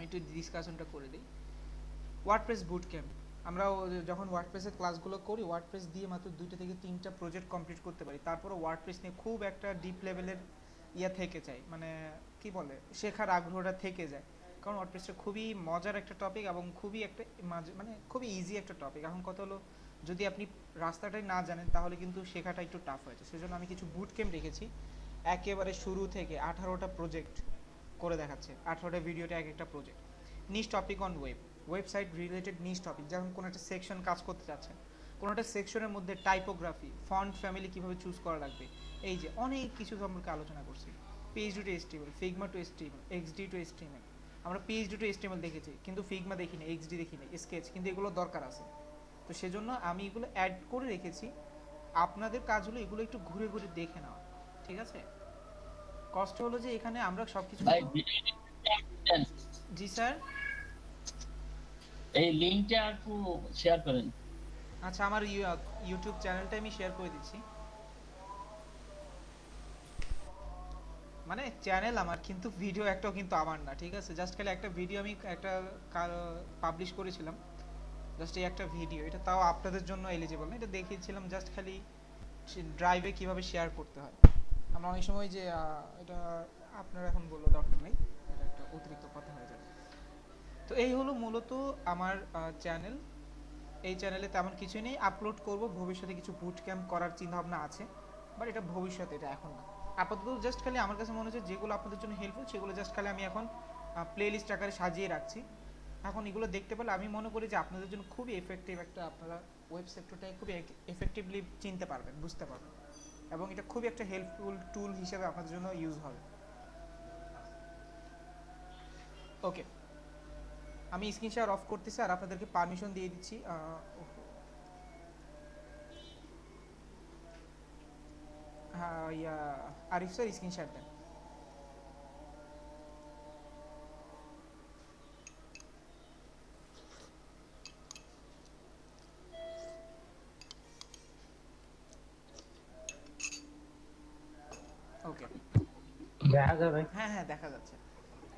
একটু ডিসকাশনটা করে দিই। ওয়ার্ডপ্রেস বুট ক্যাম্প, আমরা যখন ওয়ার্ডপ্রেসের ক্লাসগুলো করি, ওয়ার্ডপ্রেস দিয়ে মাত্র 2টা থেকে 3টা প্রজেক্ট কমপ্লিট করতে পারি, তারপরে ওয়ার্ডপ্রেস নিয়ে খুব একটা ডিপ লেভেলের থেকে যায়, মানে কি বলে, শেখার আগ্রহটা থেকে যায়। কারণ ওয়ার্ডপ্রেসটা খুবই মজার একটা টপিক এবং খুবই একটা মানে খুবই ইজি একটা টপিক। এখন কথা হলো, যদি আপনি রাস্তাটাই না জানেন তাহলে কিন্তু শেখাটা একটু টাফ হয়েছে। সেজন্য আমি কিছু বুট ক্যাম্প রেখেছি, একেবারে শুরু থেকে 18টা প্রজেক্ট করে দেখাচ্ছে। 18টা ভিডিওতে এক একটা project, niche topic on website related niche topic. যেমন কোনো একটা সেকশন কাজ করতে চাচ্ছেন, কোনো একটা সেকশনের মধ্যে টাইপোগ্রাফি, ফন্ট ফ্যামিলি কীভাবে চুজ করা লাগবে, এই যে অনেক কিছু সম্পর্কে আলোচনা করছি। PSD to HTML, Figma to HTML, XD to HTML. আমরা পিএইচডি টু এসটিএমএল দেখেছি, কিন্তু ফিগমা দেখিনি, এক্সডি দেখিনি, স্কেচ, কিন্তু এগুলো দরকার আছে। তো সেজন্য আমি এগুলো অ্যাড করে রেখেছি। আপনাদের কাজ হলো এগুলো একটু ঘুরে ঘুরে দেখে নেওয়া, ঠিক আছে? কষ্ট হলো যে এখানে আমরা সবকিছু। ভাই জি স্যার। এই লিংকটা একটু শেয়ার করেন। আচ্ছা, আমার ইউটিউব চ্যানেলটা আমি শেয়ার করে দিচ্ছি। মানে চ্যানেল আমার, কিন্তু ভিডিও একটাও কিন্তু আমার না, ঠিক আছে? জাস্ট খালি একটা ভিডিও আমি একটা পাবলিশ করেছিলাম, জাস্ট এই একটা ভিডিও, এটা তাও আপনাদের জন্য এলিজিবল না, এটা দেখিয়েছিলাম জাস্ট খালি ড্রাইভে কিভাবে শেয়ার করতে হয়। আমরা অনেক সময় যে এটা আপনার এখন বললো দরকার নেই, এটা একটা অতিরিক্ত কথা হয়ে যাবে। তো এই হলো মূলত আমার চ্যানেল। এই চ্যানেলে তেমন কিছুই নেই, আপলোড করব ভবিষ্যতে, কিছু বুট ক্যাম্প করার চিন্তা ভাবনা আছে, বাট এটা ভবিষ্যতে, এটা এখন না। আপাতত জাস্ট খালি আমার কাছে মনে হচ্ছে যেগুলো আপনাদের জন্য হেল্পফুল সেগুলো জাস্ট খালি আমি এখন প্লে লিস্ট আকারে সাজিয়ে রাখছি। এখন এগুলো দেখতে পেলে আমি মনে করি যে আপনাদের জন্য খুবই এফেক্টিভ একটা, আপনারা ওয়েব সেক্টরটাকে খুবই এফেক্টিভলি চিনতে পারবেন, বুঝতে পারবেন, এবং এটা খুবই একটা হেল্পফুল টুল হিসেবে আপনাদের জন্য ইউজ হবে। ওকে, আমি স্ক্রিন শেয়ার অফ করতেছি আর আপনাদেরকে পারমিশন দিয়ে দিচ্ছি। হ্যাঁ, আরিফ স্যার স্ক্রিন শেয়ার দেন। ওকে, দেখা যাবে। হ্যাঁ হ্যাঁ দেখা যাচ্ছে।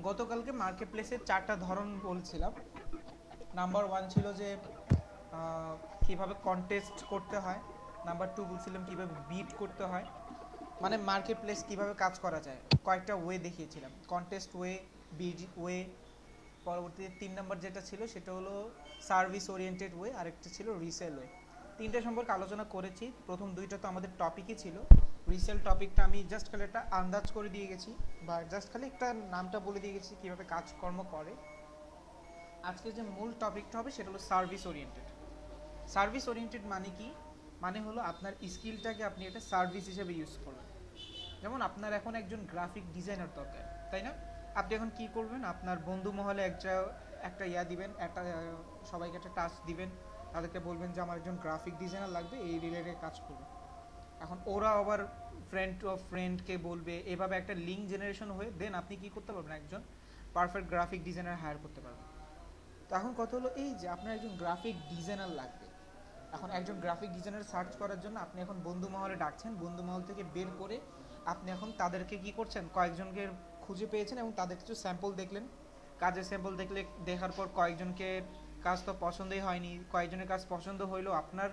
গতকালকে মার্কেট প্লেসের 4টা ধরন বলছিলাম। নাম্বার 1 ছিল যে কিভাবে কন্টেস্ট করতে হয়। নাম্বার 2 বলছিলাম কিভাবে বিট করতে হয়, মানে মার্কেট প্লেস কীভাবে কাজ করা যায়, কয়েকটা ওয়ে দেখিয়েছিলাম, কন্টেস্ট ওয়ে, বিড ওয়ে। পরবর্তীতে 3 নাম্বার যেটা ছিল সেটা হলো সার্ভিস ওরিয়েন্টেড ওয়ে, আরেকটা ছিল রিসেল ওয়ে। তিনটে সম্পর্কে আলোচনা করেছি। প্রথম দুইটা তো আমাদের টপিকই ছিল। রিসেল টপিকটা আমি জাস্ট খালি একটা আন্দাজ করে দিয়ে গেছি, বা জাস্ট খালি একটা নামটা বলে দিয়ে গেছি কীভাবে কাজকর্ম করে। আজকে যে মূল টপিকটা হবে সেটা হলো সার্ভিস ওরিয়েন্টেড। সার্ভিস ওরিয়েন্টেড মানে কি? মানে হলো আপনার স্কিলটাকে আপনি একটা সার্ভিস হিসেবে ইউজ করবেন। যেমন আপনার এখন একজন গ্রাফিক ডিজাইনার দরকার, তাই না? আপনি এখন কি করবেন, আপনার বন্ধু মহলে একটা দিবেন, একটা সবাইকে একটা টাস্ক দিবেন, তাদেরকে বলবেন যে আমার একজন গ্রাফিক ডিজাইনার লাগবে, এই রিলেটেড কাজ করবে। এখন ওরা আবার ফ্রেন্ড অফ ফ্রেন্ডকে বলবে, এভাবে একটা লিঙ্ক জেনারেশন হয়ে দেন আপনি কি করতে পারবেন, একজন পারফেক্ট গ্রাফিক ডিজাইনার হায়ার করতে পারবেন। তো এখন কথা হলো এই যে আপনার একজন গ্রাফিক ডিজাইনার লাগবে। এখন একজন গ্রাফিক ডিজাইনার সার্চ করার জন্য আপনি এখন বন্ধু মহলে ডাকছেন, বন্ধু মহল থেকে বের করে আপনি এখন তাদেরকে কি করছেন, কয়েকজনকে খুঁজে পেয়েছেন এবং তাদের কিছু স্যাম্পল দেখলেন। কাজের স্যাম্পল দেখার পর কয়েকজনকে কাজ তো পছন্দই হয়নি, কয়েকজনের কাজ পছন্দ হইলেও আপনার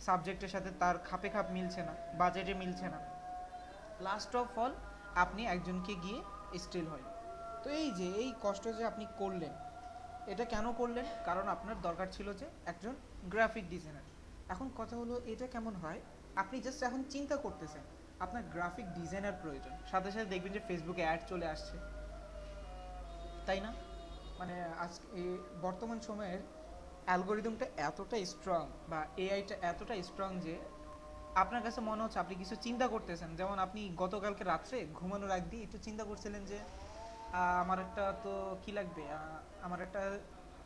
সাবজেক্টের সাথে তার খাপে খাপ মিলছে না, বাজেটে মিলছে না। লাস্ট অফ অল আপনি একজনকে গিয়ে স্টিল হয়। তো এই যে এই কষ্ট যে আপনি করলেন, এটা কেন করলেন? কারণ আপনার দরকার ছিল যে একজন গ্রাফিক ডিজাইনার। এখন কথা হলো এটা কেমন হয়, আপনি জাস্ট এখন চিন্তা করতেছেন আপনার গ্রাফিক ডিজাইনার প্রয়োজন, সাথে সাথে দেখবেন যে ফেসবুকে অ্যাড চলে আসছে, তাই না? মানে আজকে এই বর্তমান সময়ের অ্যালগোরিদমটা এতটা স্ট্রং, বা এআইটা এতটা স্ট্রং যে আপনার কাছে মনে হচ্ছে আপনি কিছু চিন্তা করতেছেন। যেমন আপনি গতকালকে রাত্রে ঘুমানোর আগ দিয়ে একটু চিন্তা করছিলেন যে আমার একটা তো কি লাগবে, আমার একটা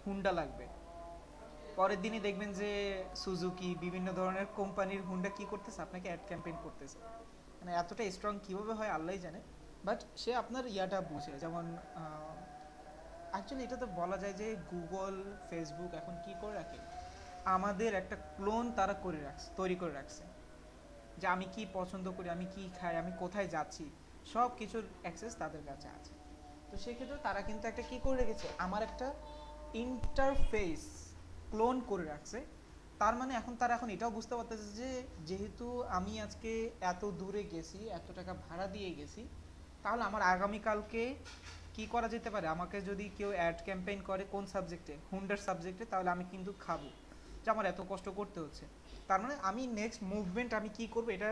হুন্ডা লাগবে। পরের দিনই দেখবেন যে সুজুকি, বিভিন্ন ধরনের কোম্পানির হুন্ডা কি করতেছে, আপনাকে অ্যাড ক্যাম্পেইন করতেছে। মানে এতটা স্ট্রং কীভাবে হয় আল্লাহই জানে, বাট সে আপনার বুঝে। যেমন অ্যাকচুয়ালি এটা তো বলা যায় যে গুগল, ফেসবুক এখন কি করে রাখে, আমাদের একটা ক্লোন তারা তৈরি করে রাখছে, যে আমি কি পছন্দ করি, আমি কি খাই, আমি কোথায় যাচ্ছি, সব কিছুর অ্যাক্সেস তাদের কাছে আছে। তো সেক্ষেত্রে তারা কিন্তু একটা কি করে রেখেছে, আমার একটা ইন্টারফেস ক্লোন করে রাখছে। তার মানে এখন তারা এখন এটাও বুঝতে পারতেছে যে যেহেতু আমি আজকে এত দূরে গেছি, এত টাকা ভাড়া দিয়ে গেছি, তাহলে আমার আগামীকালকে কি করা যেতে পারে, আমাকে যদি কেউ অ্যাড ক্যাম্পেইন করে কোন সাবজেক্টে, হুন্ডার সাবজেক্টে, তাহলে আমি কিন্তু খাবো, যে আমার এত কষ্ট করতে হচ্ছে। তার মানে আমি নেক্সট মুভমেন্ট আমি কি করবো এটা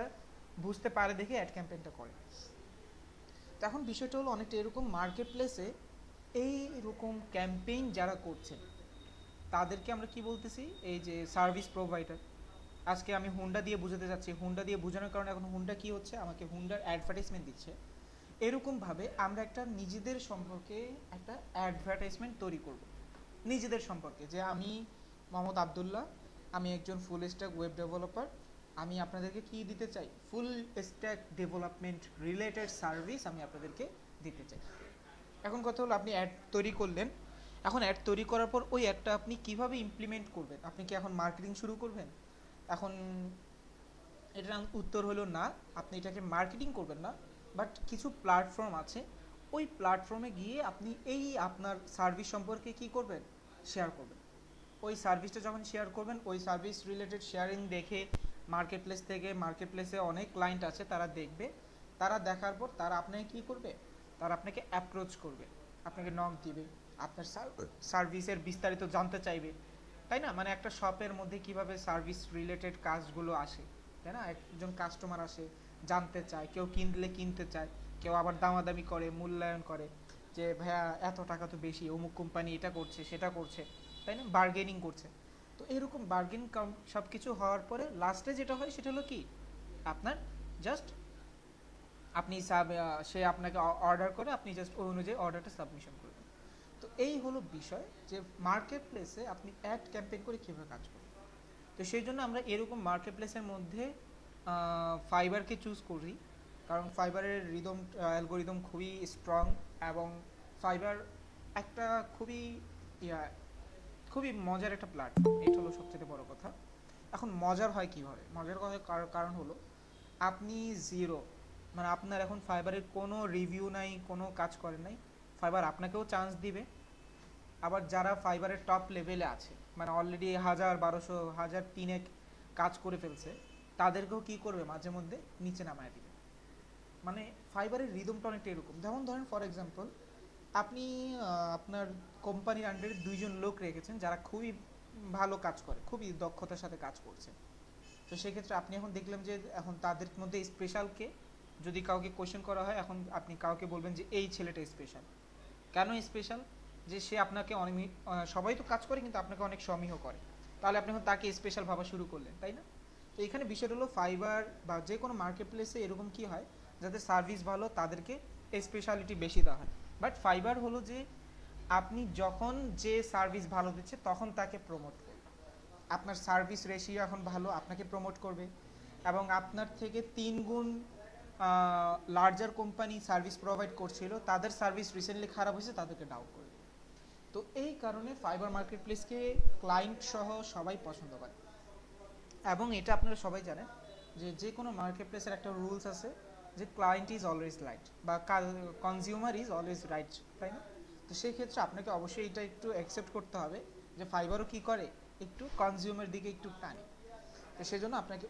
বুঝতে পারে দেখে অ্যাড ক্যাম্পেইনটা করে। তো এখন বিষয়টা হলো অনেকটা এরকম, মার্কেট প্লেসে এইরকম ক্যাম্পেইন যারা করছে তাদেরকে আমরা কি বলতেছি, এই যে সার্ভিস প্রোভাইডার। আজকে আমি হুন্ডা দিয়ে বুঝাতে যাচ্ছি, হুন্ডা দিয়ে বোঝানোর কারণে এখন হুন্ডা কি হচ্ছে, আমাকে হুন্ডার অ্যাডভার্টাইজমেন্ট দিচ্ছে। এরকমভাবে আমরা একটা নিজেদের সম্পর্কে একটা অ্যাডভার্টাইজমেন্ট তৈরি করব, নিজেদের সম্পর্কে, যে আমি মোহাম্মদ আবদুল্লাহ, আমি একজন ফুল স্ট্যাক ওয়েব ডেভেলপার, আমি আপনাদেরকে কি দিতে চাই, full stack development related service আমি আপনাদেরকে দিতে চাই। এখন কথা হলো আপনি অ্যাড তৈরি করলেন, এখন অ্যাড তৈরি করার পর ওই অ্যাডটা আপনি কিভাবে ইমপ্লিমেন্ট করবেন, আপনি কি এখন মার্কেটিং শুরু করবেন? এখন এটার উত্তর হলো না, আপনি এটাকে মার্কেটিং করবেন না, বাট কিছু প্ল্যাটফর্ম আছে, ওই প্ল্যাটফর্মে গিয়ে আপনি এই আপনার সার্ভিস সম্পর্কে কি করবেন, শেয়ার করবেন। ওই সার্ভিসটা যখন শেয়ার করবেন, ওই সার্ভিস রিলেটেড শেয়ারিং দেখে মার্কেট প্লেস থেকে, মার্কেট প্লেসে অনেক ক্লায়েন্ট আছে তারা দেখবে, তারা দেখার পর তারা আপনাকে কি করবে, তারা আপনাকে অ্যাপ্রোচ করবে, আপনাকে নক দিবে, আপনার সার্ভিসের বিস্তারিত জানতে চাইবে, তাই না? মানে একটা শপের মধ্যে কিভাবে সার্ভিস রিলেটেড কাজগুলো আসে, তাই না? একজন কাস্টমার আসে, জানতে চায়, কেউ কিনলে কিনতে চায়, কেউ আবার দামাদামি করে, মূল্যায়ন করে, যে ভাইয়া এত টাকা তো বেশি, অমুক কোম্পানি এটা করছে সেটা করছে, তাই না? বার্গেনিং করছে। তো এরকম বার্গেন সব কিছু হওয়ার পরে লাস্টে যেটা হয় সেটা হলো কি, আপনার জাস্ট আপনি সে আপনাকে অর্ডার করে, আপনি জাস্ট ওই অনুযায়ী অর্ডারটা সাবমিশন করবেন। তো এই হলো বিষয়, যে মার্কেট প্লেসে আপনি অ্যাড ক্যাম্পেইন করে কীভাবে কাজ করবেন। তো সেই জন্য আমরা এরকম মার্কেট প্লেসের মধ্যে ফাইবারকে চুজ করি, কারণ ফাইবারের অ্যালগোরিদম খুবই স্ট্রং, এবং ফাইবার একটা খুবই খুবই মজার একটা প্ল্যাটফর্ম, এটা হলো সবচেয়ে বড় কথা। এখন মজার হয় কীভাবে, মজার কারণ হলো আপনি জিরো, মানে আপনার এখন ফাইবারের কোনো রিভিউ নাই, কোনো কাজ করেন নাই, ফাইবার আপনাকেও চান্স দিবে। আবার যারা ফাইবারের টপ লেভেলে আছে, মানে অলরেডি 1000, 1200, 1000 কাজ করে ফেলছে, তাদেরকেও কি করবে, মাঝে মধ্যে নিচে নামায় দিবে। মানে ফাইবারের রিদমটা অনেকটা এরকম, যেমন ধরেন ফর এক্সাম্পল আপনি আপনার কোম্পানির আন্ডারে 2জন লোক রেখেছেন যারা খুবই ভালো কাজ করে, খুবই দক্ষতার সাথে কাজ করছে। তো সেক্ষেত্রে আপনি এখন দেখলাম যে এখন তাদের মধ্যে স্পেশাল কে, যদি কাউকে কোয়েশ্চেন করা হয়, এখন আপনি কাউকে বলবেন যে এই ছেলেটা স্পেশাল। কেন স্পেশাল? যে সে আপনাকে অনেক, সবাই তো কাজ করে কিন্তু আপনাকে অনেক সমীহ করে, তাহলে আপনি এখন তাকে স্পেশাল ভাবা শুরু করলেন, তাই না? তো এখানে বিষয়টা হলো ফাইবার বা যে কোনো মার্কেট প্লেসে এরকম কি হয়, যাদের সার্ভিস ভালো তাদেরকে স্পেশালিটি বেশি দেওয়া হয়। বাট ফাইবার হলো যে আপনি যখন যে সার্ভিস ভালো দিচ্ছে তখন তাকে প্রমোট করবে, আপনার সার্ভিস রেশিও এখন ভালো, আপনাকে প্রমোট করবে, এবং আপনার থেকে 3 গুণ লার্জার কোম্পানি সার্ভিস প্রোভাইড করছিল, তাদের সার্ভিস রিসেন্টলি খারাপ হয়েছে, তাদেরকে ডাউন করে। তো এই কারণে ফাইবার মার্কেট প্লেসকে ক্লায়েন্ট সহ সবাই পছন্দ করে। এবং এটা আপনারা সবাই জানেন যে যে কোনো মার্কেট প্লেসের একটা রুলস আছে, যে ক্লায়েন্ট ইজ অলওয়েজ রাইট, বা কনজিউমার ইজ অলওয়েজ রাইট, তাই না? তো সেই ক্ষেত্রে আপনাকে অবশ্যই এটা একটু অ্যাকসেপ্ট করতে হবে যে ফাইবারও কি করে, একটু কনজিউমার দিকে একটু টানে। তো সেই জন্য আপনাকে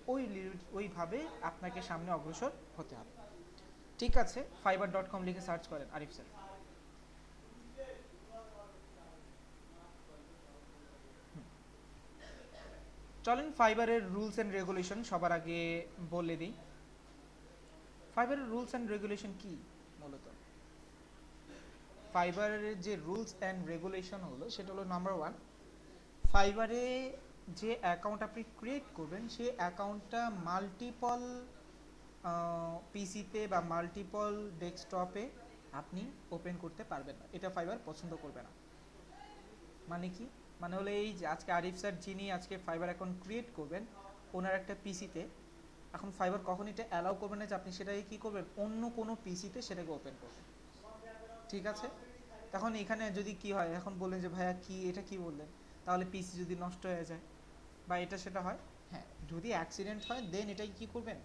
ওইভাবে আপনাকে সামনে অগ্রসর হতে হবে। ঠিক আছে, fiverr.com লিখে সার্চ করেন আরিফ স্যার। চলেন ফাইবারের রুলস অ্যান্ড রেগুলেশন সবার আগে বলে দিই। ফাইবারের রুলস অ্যান্ড রেগুলেশন কি মূলত? ফাইবারের যে রুলস অ্যান্ড রেগুলেশন হলো সেটা হলো নাম্বার 1, ফাইবারে যে অ্যাকাউন্ট আপনি ক্রিয়েট করবেন সেই অ্যাকাউন্টটা মাল্টিপল পিসিতে বা মাল্টিপল ডেস্কটপে আপনি ওপেন করতে পারবেন না, এটা ফাইবার পছন্দ করবে না। মানে কি? মানে হলো এই যে আজকে আরিফ স্যার যিনি আজকে ফাইবার অ্যাকাউন্ট ক্রিয়েট করবেন ওনার একটা পিসিতে, এখন ফাইবার কখন এটা অ্যালাউ করবে না যে আপনি সেটাকে কী করবেন, অন্য কোনো পিসিতে সেটাকে ওপেন করবেন। ঠিক আছে, তখন এখানে যদি কি হয়, এখন বললেন যে ভাইয়া কি এটা কি বললেন, তাহলে পিসি যদি নষ্ট হয়ে যায় বা এটা সেটা হয়, হ্যাঁ যদি অ্যাক্সিডেন্ট হয় দেন এটাই কি করবেন,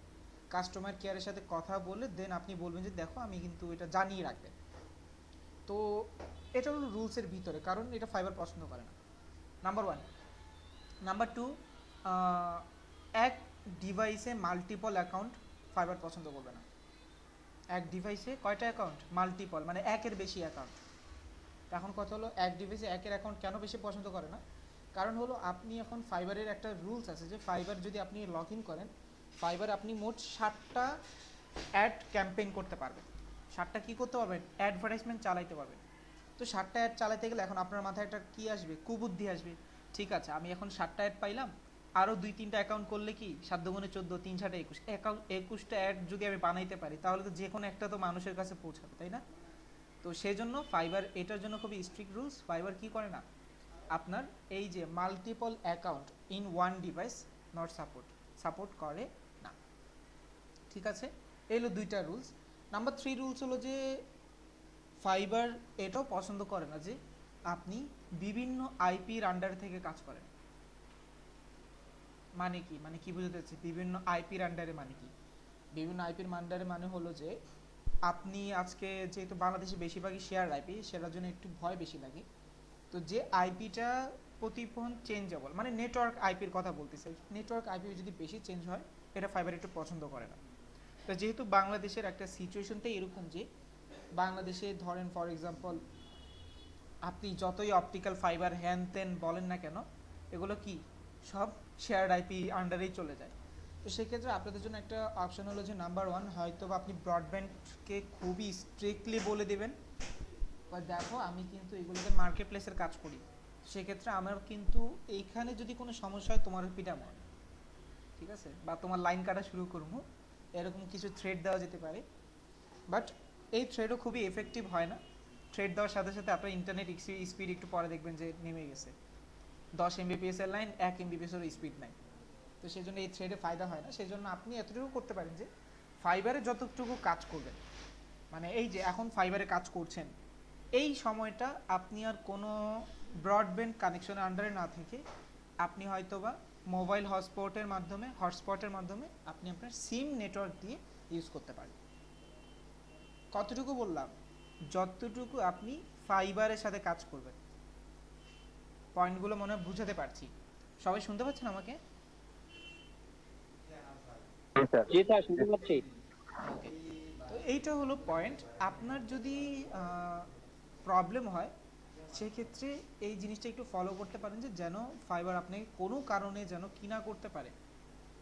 কাস্টমার কেয়ারের সাথে কথা বলে দেন আপনি বলবেন যে দেখো আমি কিন্তু এটা জানিয়ে রাখবেন। তো এটা হলো রুলসের ভিতরে, কারণ এটা ফাইবার পছন্দ করে না, নাম্বার ওয়ান। নাম্বার টু, এক ডিভাইসে মাল্টিপল অ্যাকাউন্ট ফাইবার পছন্দ করবে না। এক ডিভাইসে কয়টা অ্যাকাউন্ট? মাল্টিপল, মানে একের বেশি অ্যাকাউন্ট। এখন কথা হলো এক ডিভাইসে একের অ্যাকাউন্ট কেন বেশি পছন্দ করে না? কারণ হলো আপনি এখন ফাইবারের একটা রুলস আছে যে ফাইবার যদি আপনি লগ ইন করেন, ফাইবার আপনি মোট 60টা অ্যাড ক্যাম্পেইন করতে পারবেন। 60টা কী করতে পারবেন? অ্যাডভার্টাইজমেন্ট চালাইতে পারবেন। তো 60টা অ্যাড চালাতে গেলে এখন আপনার মাথায় একটা কী আসবে? কুবুদ্ধি আসবে। ঠিক আছে, আমি এখন 60টা অ্যাড পাইলাম, আরও 2-3টা অ্যাকাউন্ট করলে কি 7 দুগুণে 14, 3 7 21 21টা অ্যাড যদি আমি বানাইতে পারি, তাহলে তো যে কোনো একটা তো মানুষের কাছে পৌঁছাবে, তাই না? তো সেই জন্য ফাইবার এটার জন্য খুবই স্ট্রিক্ট রুলস। ফাইবার কি করে না, আপনার এই যে multiple account in one device not support করে না। ঠিক আছে, এই হলো 2টা রুলস। নাম্বার 3 রুলস হলো যে ফাইবার এটাও পছন্দ করে না যে আপনি বিভিন্ন আইপির আন্ডার থেকে কাজ করেন। মানে কি, মানে কি বুঝতে চাচ্ছি বিভিন্ন আইপির আন্ডারে? মানে কি বিভিন্ন আইপির আন্ডারে? মানে হলো যে আপনি আজকে যেহেতু বাংলাদেশে বেশিরভাগই শেয়ার আইপি, সেটার জন্য একটু ভয় বেশি লাগে। তো যে আইপিটা প্রতিক্ষণ চেঞ্জেবল, মানে নেটওয়ার্ক আইপির কথা বলতেছে, নেটওয়ার্ক আইপি যদি বেশি চেঞ্জ হয়, এটা ফাইবার একটু পছন্দ করে না। তো যেহেতু বাংলাদেশের একটা সিচুয়েশনটাই এরকম যে বাংলাদেশে ধরেন ফর এক্সাম্পল আপনি যতই অপটিক্যাল ফাইবার হ্যান ত্যান বলেন না কেন, এগুলো কি সব শেয়ার আইপি আন্ডারেই চলে যায়। তো সেক্ষেত্রে আপনাদের জন্য একটা অপশন হলো যে নাম্বার ওয়ান, হয়তো বা আপনি ব্রডব্যান্ডকে খুবই স্ট্রিক্টলি বলে দেবেন, দেখো আমি কিন্তু এগুলোতে মার্কেট প্লেসের কাজ করি, সেক্ষেত্রে আমার কিন্তু এইখানে যদি কোনো সমস্যা হয় তোমার পিটামো, ঠিক আছে, বা তোমার লাইন কাটা শুরু করবো, এরকম কিছু থ্রেড দেওয়া যেতে পারে। বাট এই থ্রেডও খুবই এফেক্টিভ হয় না। থ্রেড দেওয়ার সাথে সাথে আপনার ইন্টারনেট স্পিড একটু পরে দেখবেন যে নেমে গেছে, 10 Mbps এর লাইন 1 Mbps এর স্পিড নাই। তো সেই জন্য এই থ্রেডে ফায়দা হয় না। সেই জন্য আপনি এতটুকু করতে পারেন যে ফাইবারে যতটুকু কাজ করবেন, মানে এই যে এখন ফাইবারে কাজ করছেন, এই সময়টা আপনি আর কোনো ব্রডব্যান্ড কানেকশনের আন্ডারে না থেকে আপনি হয়তোবা মোবাইল হটস্পটের মাধ্যমে আপনি আপনার সিম নেটওয়ার্ক দিয়ে ইউজ করতে পারেন। কতটুকু বললাম? যতটুকু আপনি ফাইবারের সাথে কাজ করবেন। পয়েন্টগুলো মনে হয় বুঝাতে পারছি, সবাই শুনতে পাচ্ছেন আমাকে? জি স্যার, শুনতে পাচ্ছি। ওকে, তো এইটা হলো পয়েন্ট। আপনার যদি প্রবলেম হয়, সেক্ষেত্রে এই জিনিসটা একটু ফলো করতে পারেন যে যেন ফাইবার আপনি কোনো কারণে যেন কি না করতে পারে,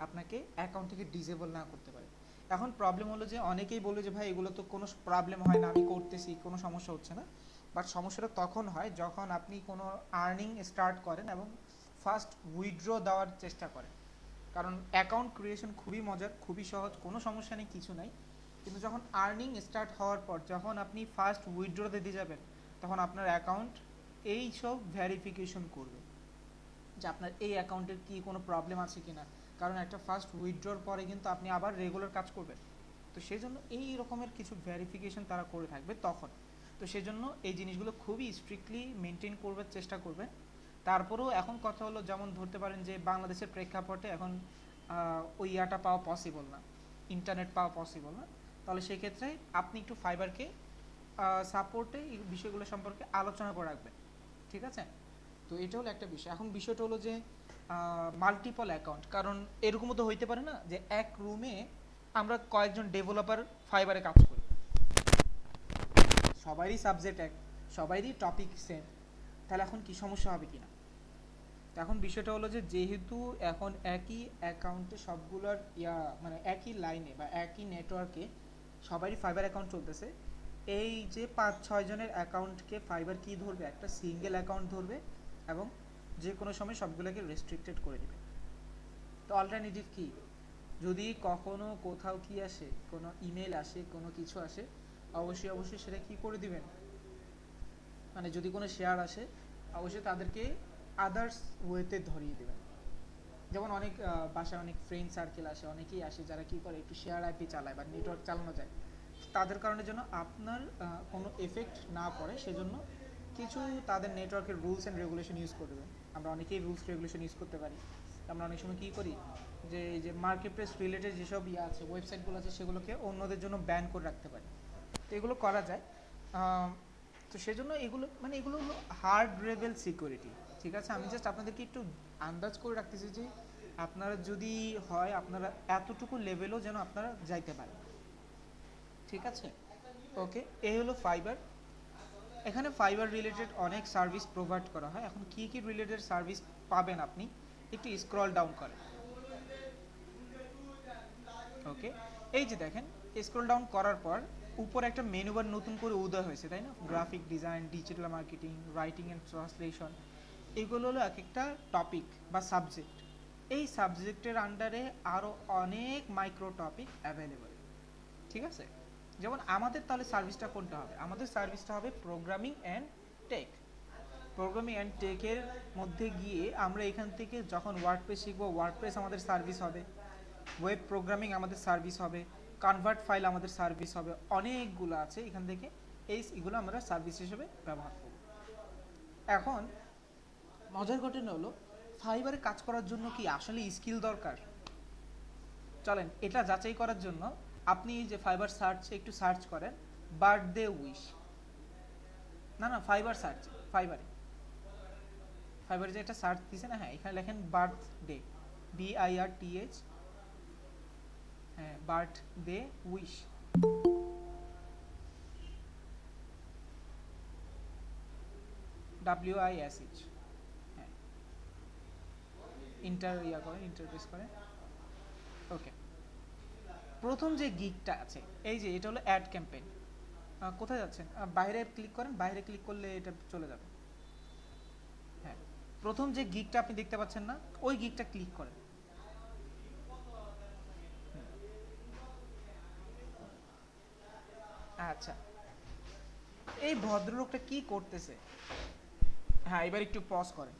আপনাকে অ্যাকাউন্ট থেকে ডিসেবল না করতে পারে। এখন প্রবলেম হলো যে অনেকেই বলে যে ভাই এগুলো তো কোনো প্রবলেম হয় না, আমি করতেছি, কোনো সমস্যা হচ্ছে না। বাট সমস্যাটা তখন হয় যখন আপনি কোনো আর্নিং স্টার্ট করেন এবং ফার্স্ট উইথড্র দেওয়ার চেষ্টা করেন। কারণ অ্যাকাউন্ট ক্রিয়েশন খুবই মজার, খুবই সহজ, কোনো সমস্যা নেই, কিছু নাই। কিন্তু যখন আর্নিং স্টার্ট হওয়ার পর যখন আপনি ফার্স্ট উইথড্র দিতে যাবেন, তখন আপনার অ্যাকাউন্ট এই সব ভেরিফিকেশন করবে যে আপনার এই অ্যাকাউন্টের কি কোনো প্রবলেম আছে কিনা। কারণ একটা ফার্স্ট উইথড্রর পরে কিন্তু আপনি আবার রেগুলার কাজ করবেন। তো সেই জন্য এই রকমের কিছু ভেরিফিকেশন তারা করে থাকবে তখন। তো সেই জন্য এই জিনিসগুলো খুবই স্ট্রিক্টলি মেনটেন করবার চেষ্টা করবেন। তারপরেও এখন কথা হলো, যেমন ধরতে পারেন যে বাংলাদেশের প্রেক্ষাপটে এখন ওই ইয়াটা পাওয়া পসিবল না, ইন্টারনেট পাওয়া পসিবল না। তাহলে সেক্ষেত্রে আপনি একটু ফাইবারকে সাপোর্টে এই বিষয়গুলো সম্পর্কে আলোচনা করে রাখবেন, ঠিক আছে? তো এটা হলো একটা বিষয়। এখন বিষয়টা হলো যে মাল্টিপল অ্যাকাউন্ট, কারণ এরকমও তো হইতে পারে না যে এক রুমে আমরা কয়েকজন ডেভেলপার ফাইবারে কাজ করি, সবারই সাবজেক্ট এক, সবারই টপিক সেম, তাহলে এখন কি সমস্যা হবে কিনা? এখন বিষয়টা হলো যে যেহেতু এখন একই অ্যাকাউন্টে সবগুলোর মানে একই লাইনে বা একই নেটওয়ার্কে সবারই ফাইবার অ্যাকাউন্ট চলতেছে, এই যে 5-6 জনের অ্যাকাউন্টকে ফাইবার কি ধরবে? একটা সিঙ্গেল অ্যাকাউন্ট ধরবে এবং যে কোনো সময় সবগুলোকে রেস্ট্রিক্টেড করে দেবে। তো অল্টারনেটিভ কি? যদি কখনো কোথাও কি আসে, কোনো ইমেল আসে, কোনো কিছু আসে, অবশ্যই সেটা কি করে দিবেন, মানে যদি কোনো শেয়ার আসে অবশ্যই তাদেরকে আদার্স ওয়েতে ধরিয়ে দেবেন। যেমন অনেক বাসায় অনেক ফ্রেন্ড সার্কেল আসে, অনেকেই আসে যারা কি করে একটু শেয়ার আইপি চালায় বা নেটওয়ার্ক চালানো যায়, তাদের কারণে যেন আপনার কোনো এফেক্ট না পড়ে সেজন্য কিছু তাদের নেটওয়ার্কের রুলস অ্যান্ড রেগুলেশন ইউজ করবে। আমরা অনেকেই রুলস রেগুলেশন ইউজ করতে পারি। আমরা অনেক সময় কী করি যে এই যে মার্কেট প্লেস রিলেটেড যেসব আছে ওয়েবসাইটগুলো আছে সেগুলোকে অন্যদের জন্য ব্যান করে রাখতে পারি। তো এগুলো করা যায়। তো সেজন্য এগুলো মানে এগুলো হলো হার্ড লেভেল সিকিউরিটি, ঠিক আছে। আমি জাস্ট আপনাদেরকে একটু আন্দাজ করে রাখতেছি যে আপনারা যদি হয় আপনারা এতটুকু লেভেলও যেন আপনারা যাইতে পারেন, ঠিক আছে। ওকে, এই হলো ফাইবার। এখানে ফাইবার রিলেটেড অনেক সার্ভিস প্রোভাইড করা হয়। এখন কি কি রিলেটেড সার্ভিস পাবেন আপনি একটু স্ক্রল ডাউন করেন। ওকে, এই যে দেখেন স্ক্রল ডাউন করার পর উপরে একটা মেনু বার নতুন করে উদয় হয়েছে, তাই না? Graphic design, digital marketing, writing and translation, এগুলো হলো এক একটা টপিক বা সাবজেক্ট। এই সাবজেক্টের আন্ডারে আরও অনেক মাইক্রো টপিক অ্যাভেলেবল, ঠিক আছে। যেমন আমাদের তাহলে সার্ভিসটা কোনটা হবে? আমাদের সার্ভিসটা হবে programming and tech. Programming and টেকের মধ্যে গিয়ে আমরা এখান থেকে যখন ওয়ার্ডপ্রেস শিখবো, ওয়ার্ডপ্রেস আমাদের সার্ভিস হবে, ওয়েব প্রোগ্রামিং আমাদের সার্ভিস হবে, কনভার্ট ফাইল আমাদের সার্ভিস হবে, অনেকগুলো আছে এখান থেকে। এইগুলো আমরা সার্ভিস হিসেবে ব্যবহার করব। এখন মজার ঘটনা হলো ফাইবারে কাজ করার জন্য কি আসলে স্কিল দরকার? চলেন এটা যাচাই করার জন্য আপনি যে ফাইবার সার্চে একটু সার্চ করেন বার্থডে উইশ। না ফাইবার সার্চ, ফাইবারে যে একটা সার্চ দিছে না, হ্যাঁ এখানে লেখেন বার্থডে, BIRTH, হ্যাঁ বার্থডে উইশ। WISH, হ্যাঁ ইন্টারপ্রেস করেন। ওকে, প্রথম যে গিগটা আছে এই যে এটা হলো অ্যাড ক্যাম্পেইন। কোথায় যাচ্ছেন? বাইরে ক্লিক করেন, বাইরে ক্লিক করলে এটা চলে যাবে। হ্যাঁ, প্রথম যে গিগটা আপনি দেখতে পাচ্ছেন না, ওই গিগটা ক্লিক করেন। আচ্ছা, এই ভদ্রলোকটা কি করতেছে? হ্যাঁ, এবার একটু পজ করেন।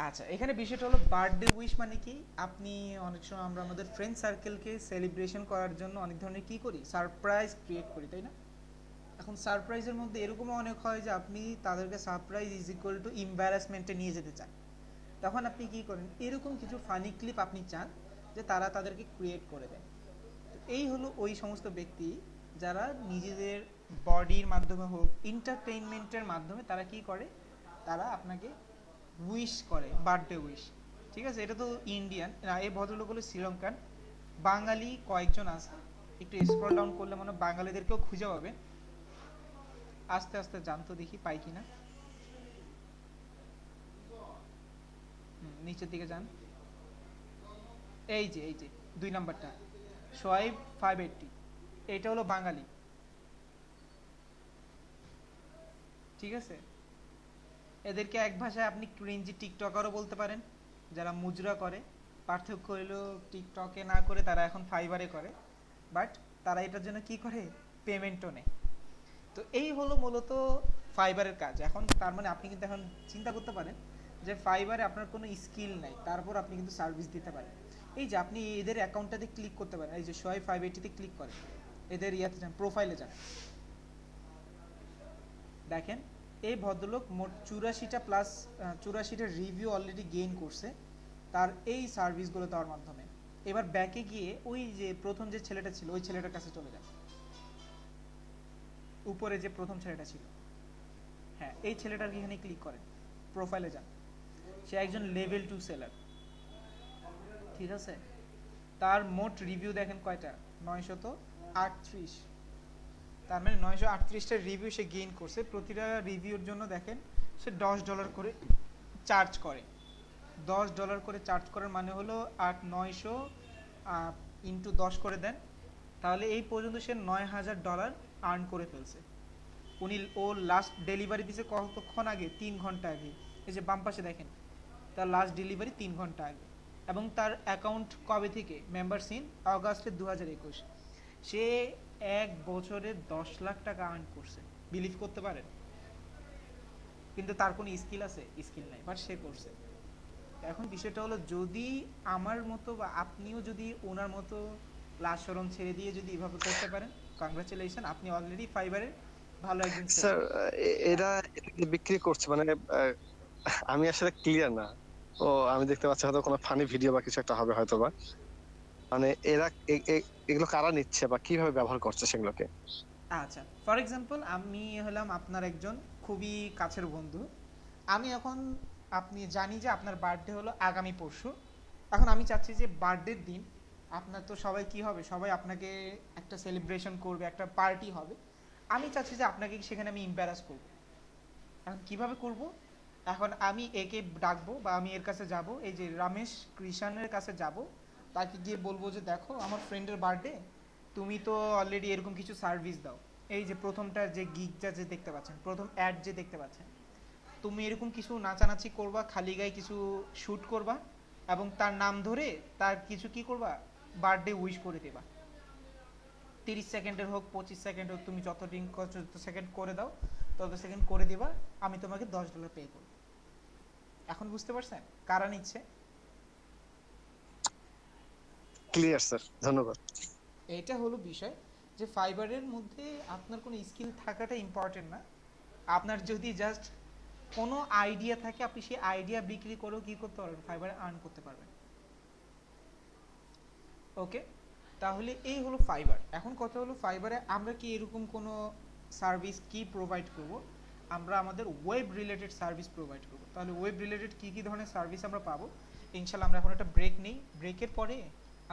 আচ্ছা, এখানে বিষয়টা হলো বার্থডে উইশ মানে কি, আপনি অনেক সময় আমরা আমাদের ফ্রেন্ড সার্কেলকে সেলিব্রেশন করার জন্য অনেক ধরনের কি করি, সারপ্রাইজ ক্রিয়েট করি, তাই না? এখন সারপ্রাইজের মধ্যে এরকমও অনেক হয় যে আপনি তাদেরকে সারপ্রাইজ ইজ ইকুয়াল টু এম্বারাসমেন্টে নিয়ে যেতে চান। তখন আপনি কি করেন, এরকম কিছু ফানি ক্লিপ আপনি চান যে তারা তাদেরকে ক্রিয়েট করে দেয়। তো এই হলো ওই সমস্ত ব্যক্তি যারা নিজেদের বডির মাধ্যমে হোক, এন্টারটেইনমেন্টের মাধ্যমে তারা কি করে, তারা আপনাকে উইশ করে, বার্থডে উইশ, ঠিক আছে। এটা তো ইন্ডিয়ান না, এই ভদ্রলোক হলো শ্রীলঙ্কান। বাঙালি কয়েকজন আছে, একটু স্ক্রল ডাউন করলে মনে হয় বাঙালিদেরকেও খুঁজে পাবে। আস্তে আস্তে জানতো, দেখি পাই কিনা। নিচের দিকে যান, এই যে 2 নাম্বারটা সোয়াইব 580, এটা হলো বাঙালি, ঠিক আছে। এদেরকে এক ভাষায় আপনি ক্রিঞ্জি টিকটকারও বলতে পারেন, যারা মুজরা করে। পার্থক্য হলো টিকটকে না করে তারা এখন ফাইবারে করে, বাট তারা এটার জন্য কি করে, পেমেন্টও নেয়। তো এই হলো মূলত ফাইবারের কাজ। এখন তার মানে আপনি কিন্তু এখন চিন্তা করতে পারেন যে ফাইবারে আপনার কোনো স্কিল নাই, তারপর আপনি কিন্তু সার্ভিস দিতে পারেন। এই যে আপনি এদের অ্যাকাউন্টটাতে ক্লিক করতে পারেন, এই যে সোয়াইব 580-তে ক্লিক করেন, এদের ইয়াতে যান, প্রোফাইলে যান, দেখেন এই ভদ্রলোক মোট 84টা রিভিউ অলরেডি গেইন করছে তার এই সার্ভিসগুলো দেওয়ার মাধ্যমে। এবার ব্যাকে গিয়ে ওই যে প্রথম যে ছেলেটা ছিল ওই ছেলেটার কাছে চলে যান, উপরে যে প্রথম ছেলেটা ছিল, হ্যাঁ এই ছেলেটার এখানে ক্লিক করেন, প্রোফাইলে যান। সে একজন লেভেল 2 সেলার, ঠিক আছে। তার মোট রিভিউ দেখেন কয়টা, 938। তার মানে 938টা রিভিউ সে গেইন করছে। প্রতিটা রিভিউর জন্য দেখেন সে $10 করে চার্জ করে। $10 করে চার্জ করার মানে হলো 900 ইন্টু 10 করে দেন, তাহলে এই পর্যন্ত সে $9000 আর্ন করে ফেলছে। ও লাস্ট ডেলিভারি দিছে কতক্ষণ আগে, 3 ঘন্টা আগে। এই যে বাম পাশে দেখেন তার লাস্ট ডেলিভারি 3 ঘন্টা আগে। এবং তার অ্যাকাউন্ট কবে থেকে, মেম্বারস ইন অগাস্টের 2021। সে 1 বছরে 10 লাখ টাকা আর্ন করছে, বিলিভ করতে পারেন? কিন্তু তার কোনো স্কিল আছে? স্কিল নাই, বাট সে করছে। এখন বিষয়টা হলো যদি আমার মতো বা আপনিও যদি ওনার মতো লাশ শরম ছেড়ে দিয়ে যদি এভাবে করতে পারেন, কংগ্রাচুলেশন, আপনি অলরেডি ফাইবারের ভালো একজন স্যার। এরা বিক্রি করছে মানে আমি আসলে ক্লিয়ার না। ও আমি দেখতে পাচ্ছি হয়তো কোনো ফানি ভিডিও বা কিছু একটা হবে হয়তো বা। মানে এরা এগুলো কারা নিচ্ছে বা কিভাবে ব্যবহার করছে সেগুলোকে? আচ্ছা, ফর এক্সাম্পল আমি হলাম আপনার একজন খুবই কাছের বন্ধু। আমি এখন, আপনি জানি যে আপনার বার্থডে হলো আগামী পরশু। এখন আমি চাচ্ছি যে বার্থডের দিন আপনার তো সবাই কি হবে, সবাই আপনাকে একটা সেলিব্রেশন করবে, একটা পার্টি হবে। আমি চাচ্ছি যে আপনাকে সেখানে আমি এম্বারাস করব। এখন কিভাবে করব? এখন আমি একে ডাকবো বা আমি এর কাছে যাব, এই যে রমেশ কৃষাণের কাছে যাব, তাকে গিয়ে বলবো যে দেখো আমার ফ্রেন্ডের বার্থডে, তুমি তো অলরেডি এরকম কিছু সার্ভিস দাও। এই যে প্রথমটা যে গিগটা যে দেখতে পাচ্ছেন, প্রথম অ্যাড যে দেখতে পাচ্ছেন, তুমি এরকম কিছু নাচানাচি করবা, খালি গায়ে কিছু শ্যুট করবা এবং তার নাম ধরে তার কিছু কি করবা, বার্থডে উইশ করে দেবা। 30 সেকেন্ডের হোক 25 সেকেন্ড হোক, তুমি যত সেকেন্ড করে দাও তত সেকেন্ড করে দিবা, আমি তোমাকে $10 পে করব। এখন বুঝতে পারছেন কারা নিচ্ছে? ক্লিয়ার স্যার, ধন্যবাদ। এটা হলো বিষয় যে ফাইবারের মধ্যে আপনার কোনো স্কিল থাকাটা ইম্পর্টেন্ট না। আপনার যদি জাস্ট কোনো আইডিয়া থাকে, আপনি সেই আইডিয়া বিক্রি করেও কি করতে পারবেন, ফাইবারে আর্ন করতে পারবেন। ওকে, তাহলে এই হলো ফাইবার। এখন কথা হলো ফাইবারে আমরা কি এরকম কোনো সার্ভিস কি প্রোভাইড করব? আমরা আমাদের ওয়েব রিলেটেড সার্ভিস প্রোভাইড করব। তাহলে ওয়েব রিলেটেড কি কি ধরনের সার্ভিস আমরা পাবো, ইনশাল্লাহ আমরা এখন একটা ব্রেক নেই। ব্রেকের পরে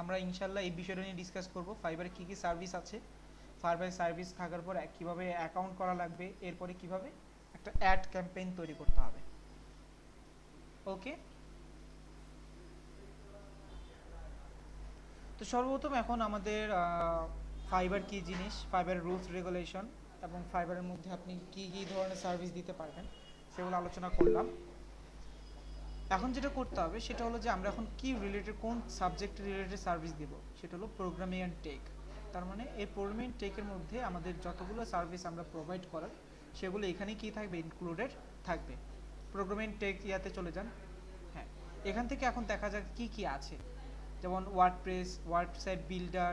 আমরা ইনশাল্লাহ এই বিষয়টা নিয়ে ডিসকাস করব, ফাইবারে কি কি সার্ভিস আছে, ফাইবারে সার্ভিস থাকার পর কীভাবে অ্যাকাউন্ট করা লাগবে, এরপরে কিভাবে একটা অ্যাড ক্যাম্পেইন তৈরি করতে হবে। ওকে, তো সর্বপ্রথম এখন আমাদের ফাইবার কি জিনিস, ফাইবারের রুলস রেগুলেশন এবং ফাইবারের মধ্যে আপনি কি কি ধরনের সার্ভিস দিতে পারবেন সেগুলো আলোচনা করলাম। এখন যেটা করতে হবে সেটা হলো যে আমরা এখন কি রিলেটেড, কোন সাবজেক্ট রিলেটেড সার্ভিস দিব, সেটা হলো প্রোগ্রামিং অ্যান্ড টেক। তার মানে এই প্রোগ্রামিং টেকের মধ্যে আমাদের যতগুলো সার্ভিস আমরা প্রোভাইড করার সেগুলো এখানে কি থাকবে, ইনক্লুডেড থাকবে। প্রোগ্রামিং টেক ইয়াতে চলে যান। হ্যাঁ, এখান থেকে এখন দেখা যাক কি কি আছে, যেমন WordPress, website builder,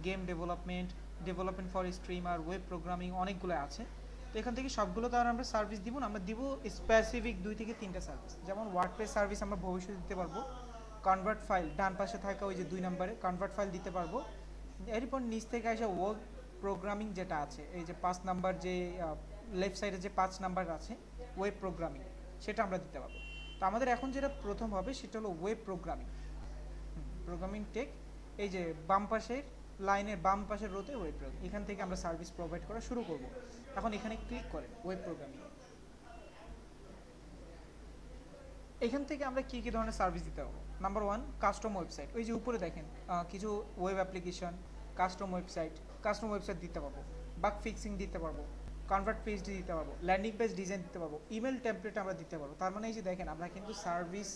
game development, development for streamer, web programming, অনেকগুলো আছে। তো এখান থেকে সবগুলো তো আর আমরা সার্ভিস দিব না, আমরা দিব স্পেসিফিক 2 থেকে 3টা সার্ভিস। যেমন ওয়ার্ডপ্রেস সার্ভিস আমরা ভবিষ্যতে দিতে পারবো, কনভার্ট ফাইল ডান পাশে থাকা ওই যে 2 নম্বরে কনভার্ট ফাইল দিতে পারবো। এরপর নিচ থেকে আসে ওয়েব প্রোগ্রামিং যেটা আছে, এই যে 5 নাম্বার যে লেফট সাইডে যে 5 নাম্বার আছে ওয়েব প্রোগ্রামিং, সেটা আমরা দিতে পারবো। তো আমাদের এখন যেটা প্রথম হবে সেটা হলো ওয়েব প্রোগ্রামিং, প্রোগ্রামিং টেক। এই যে বাম পাশের লাইনের বাম পাশের রোতে ওয়েব প্রোগ্রামিং, এখান থেকে আমরা সার্ভিস প্রোভাইড করা শুরু করব। এখন এখানে ক্লিক করেন ওয়েব প্রোগ্রামিং। এখান থেকে আমরা কি কি ধরনের সার্ভিস দিতে পারবো? Number 1, custom website. ওই যে উপরে দেখেন কিছু ওয়েব অ্যাপ্লিকেশন, কাস্টম ওয়েবসাইট দিতে পারবো, বাগ ফিক্সিং দিতে পারবো, কনভার্ট পেজ দিতে পারবো, ল্যান্ডিং পেজ ডিজাইন দিতে পারবো, ইমেল টেমপ্লেট আমরা দিতে পারবো। তার মানে এই যে দেখেন আমরা কিন্তু সার্ভিস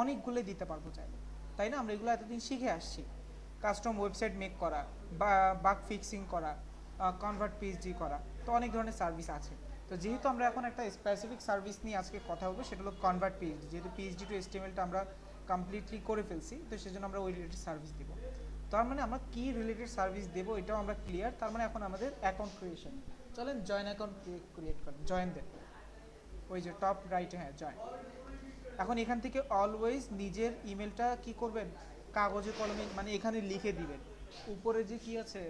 অনেকগুলো দিতে পারবো চাইলে, তাই না? আমরা এগুলো এতদিন শিখে আসছি, কাস্টম ওয়েবসাইট মেক করা বা বাগ ফিক্সিং করা, কনভার্ট পিএইচডি করা, তো অনেক ধরনের সার্ভিস আছে। তো যেহেতু আমরা এখন একটা স্পেসিফিক সার্ভিস নিয়ে আজকে কথা বলবো, সেটা হলো কনভার্ট পিএইচডি। যেহেতু পিএইচডি টু এসটিএমএলটা আমরা কমপ্লিটলি করে ফেলছি, তো সেজন্য আমরা ওই রিলেটেড সার্ভিস দিব। তার মানে আমরা কি রিলেটেড সার্ভিস দেবো এটাও আমরা ক্লিয়ার। তার মানে এখন আমাদের অ্যাকাউন্ট ক্রিয়েশন, চলেন জয়েন অ্যাকাউন্ট ক্রিয়েট করেন, জয়েন দেন ওই যে টপ রাইটে, হ্যাঁ জয়েন। এখন এখান থেকে অলওয়েজ নিজের ইমেলটা কি করবেন, কাগজে কলমে মানে এখানে লিখে দিবেন। উপরে যে কি আছে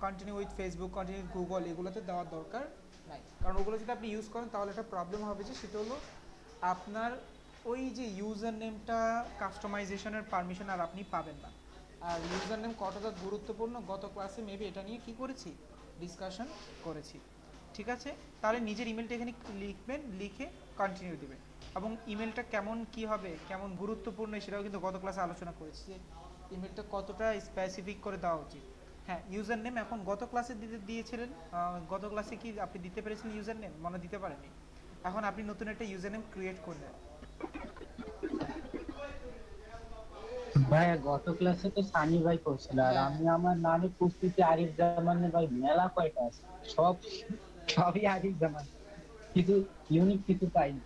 continue with Facebook, continue Google, এগুলোতে দেওয়ার দরকার নাই, কারণ ওগুলো যদি আপনি ইউজ করেন তাহলে একটা প্রবলেম হবে, যে সেটা হলো আপনার ওই যে ইউজার নেমটা কাস্টমাইজেশনের পারমিশন আর আপনি পাবেন না। আর ইউজার নেম কতটা গুরুত্বপূর্ণ গত ক্লাসে মেবি এটা নিয়ে কি করেছি, ডিসকাশন করেছি। ঠিক আছে, তাহলে নিজের ইমেলটা এখানে লিখবেন, লিখে কন্টিনিউ দিবেন। এবং ইমেলটা কেমন কি হবে, কেমন গুরুত্বপূর্ণ সেটাও কিন্তু গত ক্লাসে আলোচনা করেছি, যে ইমেলটা কতটা স্পেসিফিক করে দেওয়া উচিত। হ্যাঁ, ইউজার নেম এখন গত ক্লাসে দিয়েছিলেন, গত ক্লাসে কি আপনি দিতে পেরেছিলেন ইউজার নেম, মনে দিতে পারেননি। এখন আপনি নতুন একটা ইউজার নেম ক্রিয়েট করলেন। ভাই গত ক্লাসে তো সানি ভাই করছিল, আর আমি আমার নামে প্রস্তুতি আরিফ জামানের ভাই মেলা কয়টা আছে, সবই আরিফ জামান, কিছু ইউনিক কিছু পাইনি।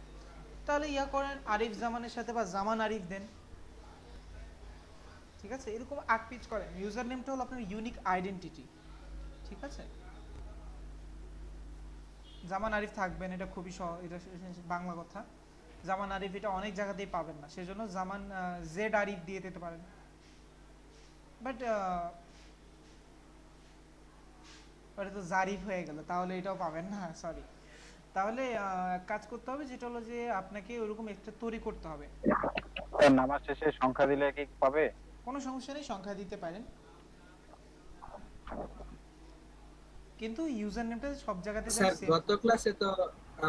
তাহলে ইয়া করেন আরিফ জামানের সাথে বা জামান আরিফ দেন, ঠিক আছে? এরকম আগ পিচ করেন, ইউজার নেমটা হলো আপনার ইউনিক আইডেন্টিটি, ঠিক আছে? জামান আরিফ থাকবেন, এটা খুবই এটা বাংলা কথা। জামান আরিফ এটা অনেক জায়গাতেই পাবেন না, সেজন্য জামান জেড আরিফ দিয়ে দিতে পারেন। বাট ওটা তো জারিফ হয়ে গেল, তাহলে এটাও পাবেন না, সরি। তাহলে এক কাজ করতে হবে, যেটা হলো যে আপনাকে ওরকম একটা তৈরি করতে হবে। স্যার নামাজ শেষে সংখ্যা দিলে কি পাবে? কোনো সমস্যা নেই, সংখ্যা দিতে পারেন, কিন্তু ইউজার নেমটা সব জায়গাতে স্যার সেম। গত ক্লাসে তো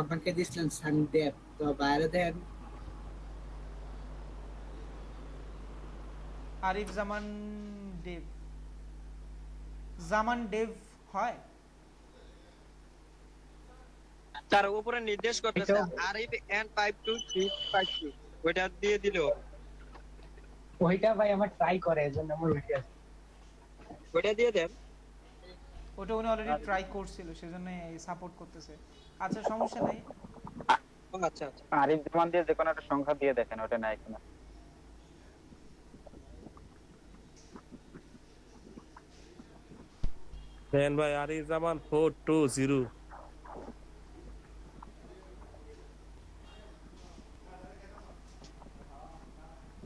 আমাকে দিয়েছিলেন সানডেপ, তো বাইরে দেন। আরিফ জামান দেব, জামান দেব হয়। তার উপরে নির্দেশ করতেছে এটাও- আরিফ এন্ড 52353 ওইটা দিয়ে দিলো। ওইটা ভাই আমার ট্রাই করে, এজন্য আমার উঠে আসে। ওইটা দিয়ে দেন। ওটা উনি অলরেডি ট্রাই করছিল, সেজন্য সাপোর্ট করতেছে। আচ্ছা সমস্যা নেই। ও আচ্ছা আচ্ছা। আরিফ জামান দিয়ে যে কোনো একটা সংখ্যা দিয়ে দেখেন ওটা নাই কিনা। দেন ভাই, আরিফ জামান 420।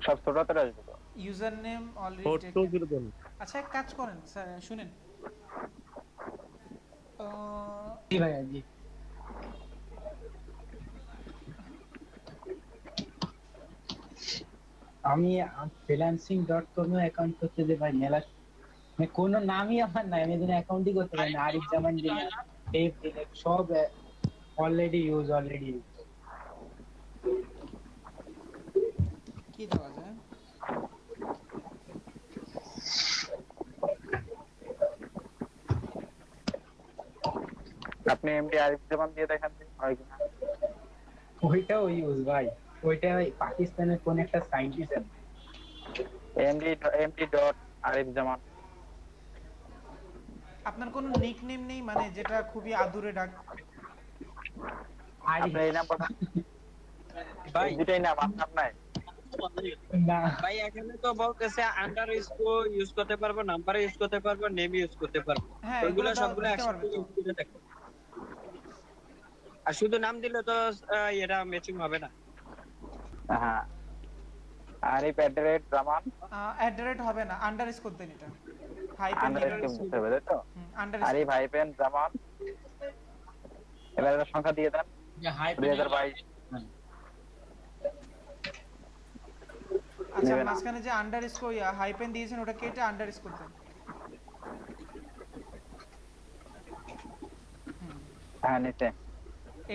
সব ছোট হাতের আসবে তো? ইউজার নেম অলরেডি 420 দেন। আচ্ছা এক কাজ করেন স্যার, শুনেন, জি ভাইয়া জি। আমি freelancing.com এ অ্যাকাউন্ট করতে যে ভাই মেলা, মানে কোনো নামই আমার নাই, আমি এখানে অ্যাকাউন্টই করতে পারি না। আরিফ জামান দিলে টেপ দিলে সব অলরেডি ইউজ। কি দেওয়া যায়? আপনি এমডি আরিফ জামান দিয়ে দেখেন যে হয় কিনা। ওইটাও ইউজ ভাই, ওইটা ভাই পাকিস্তানের কোন একটা সাইন্টিস্ট। এমডি ডট আরিফ জামান। আপনার কোনো নিক নেম নেই, মানে যেটা খুবই আদুরে ডাক? আপনি এই নাম্বারটা ভাই দুটাই নাম আপনার নাই? না ভাই এখানে তো বলতেছে আন্ডারস্কোর ইউজ করতে পারবো, নাম্বার ইউজ করতে পারবো, নেম ইউজ করতে পারবো। হ্যাঁ, ওইগুলো এগুলো সবগুলো দিতে একসাথে পারবে তো। ইউজ করে দেখো। আর শুধু নাম দিলে তো এটা ম্যাচিং হবে না। হ্যাঁ, আরিফ @জামান অ্যাট হবে না, আন্ডারস্কোর দেন, এটা হাইপেন আন্ডারস্কোর দিতে হবে, তাই তো? আন্ডারস্কোর। আরিফ হাইপেন জামান। এবার একটা সংখ্যা দিয়ে দেন। যে হাই 2022। আচ্ছা নেবে না। মাঝখানে যে আন্ডারস্কোর হাইপেন দিয়েছেন, ওটা কেটে আন্ডারস্কোর দেন। হ্যাঁ নিচে।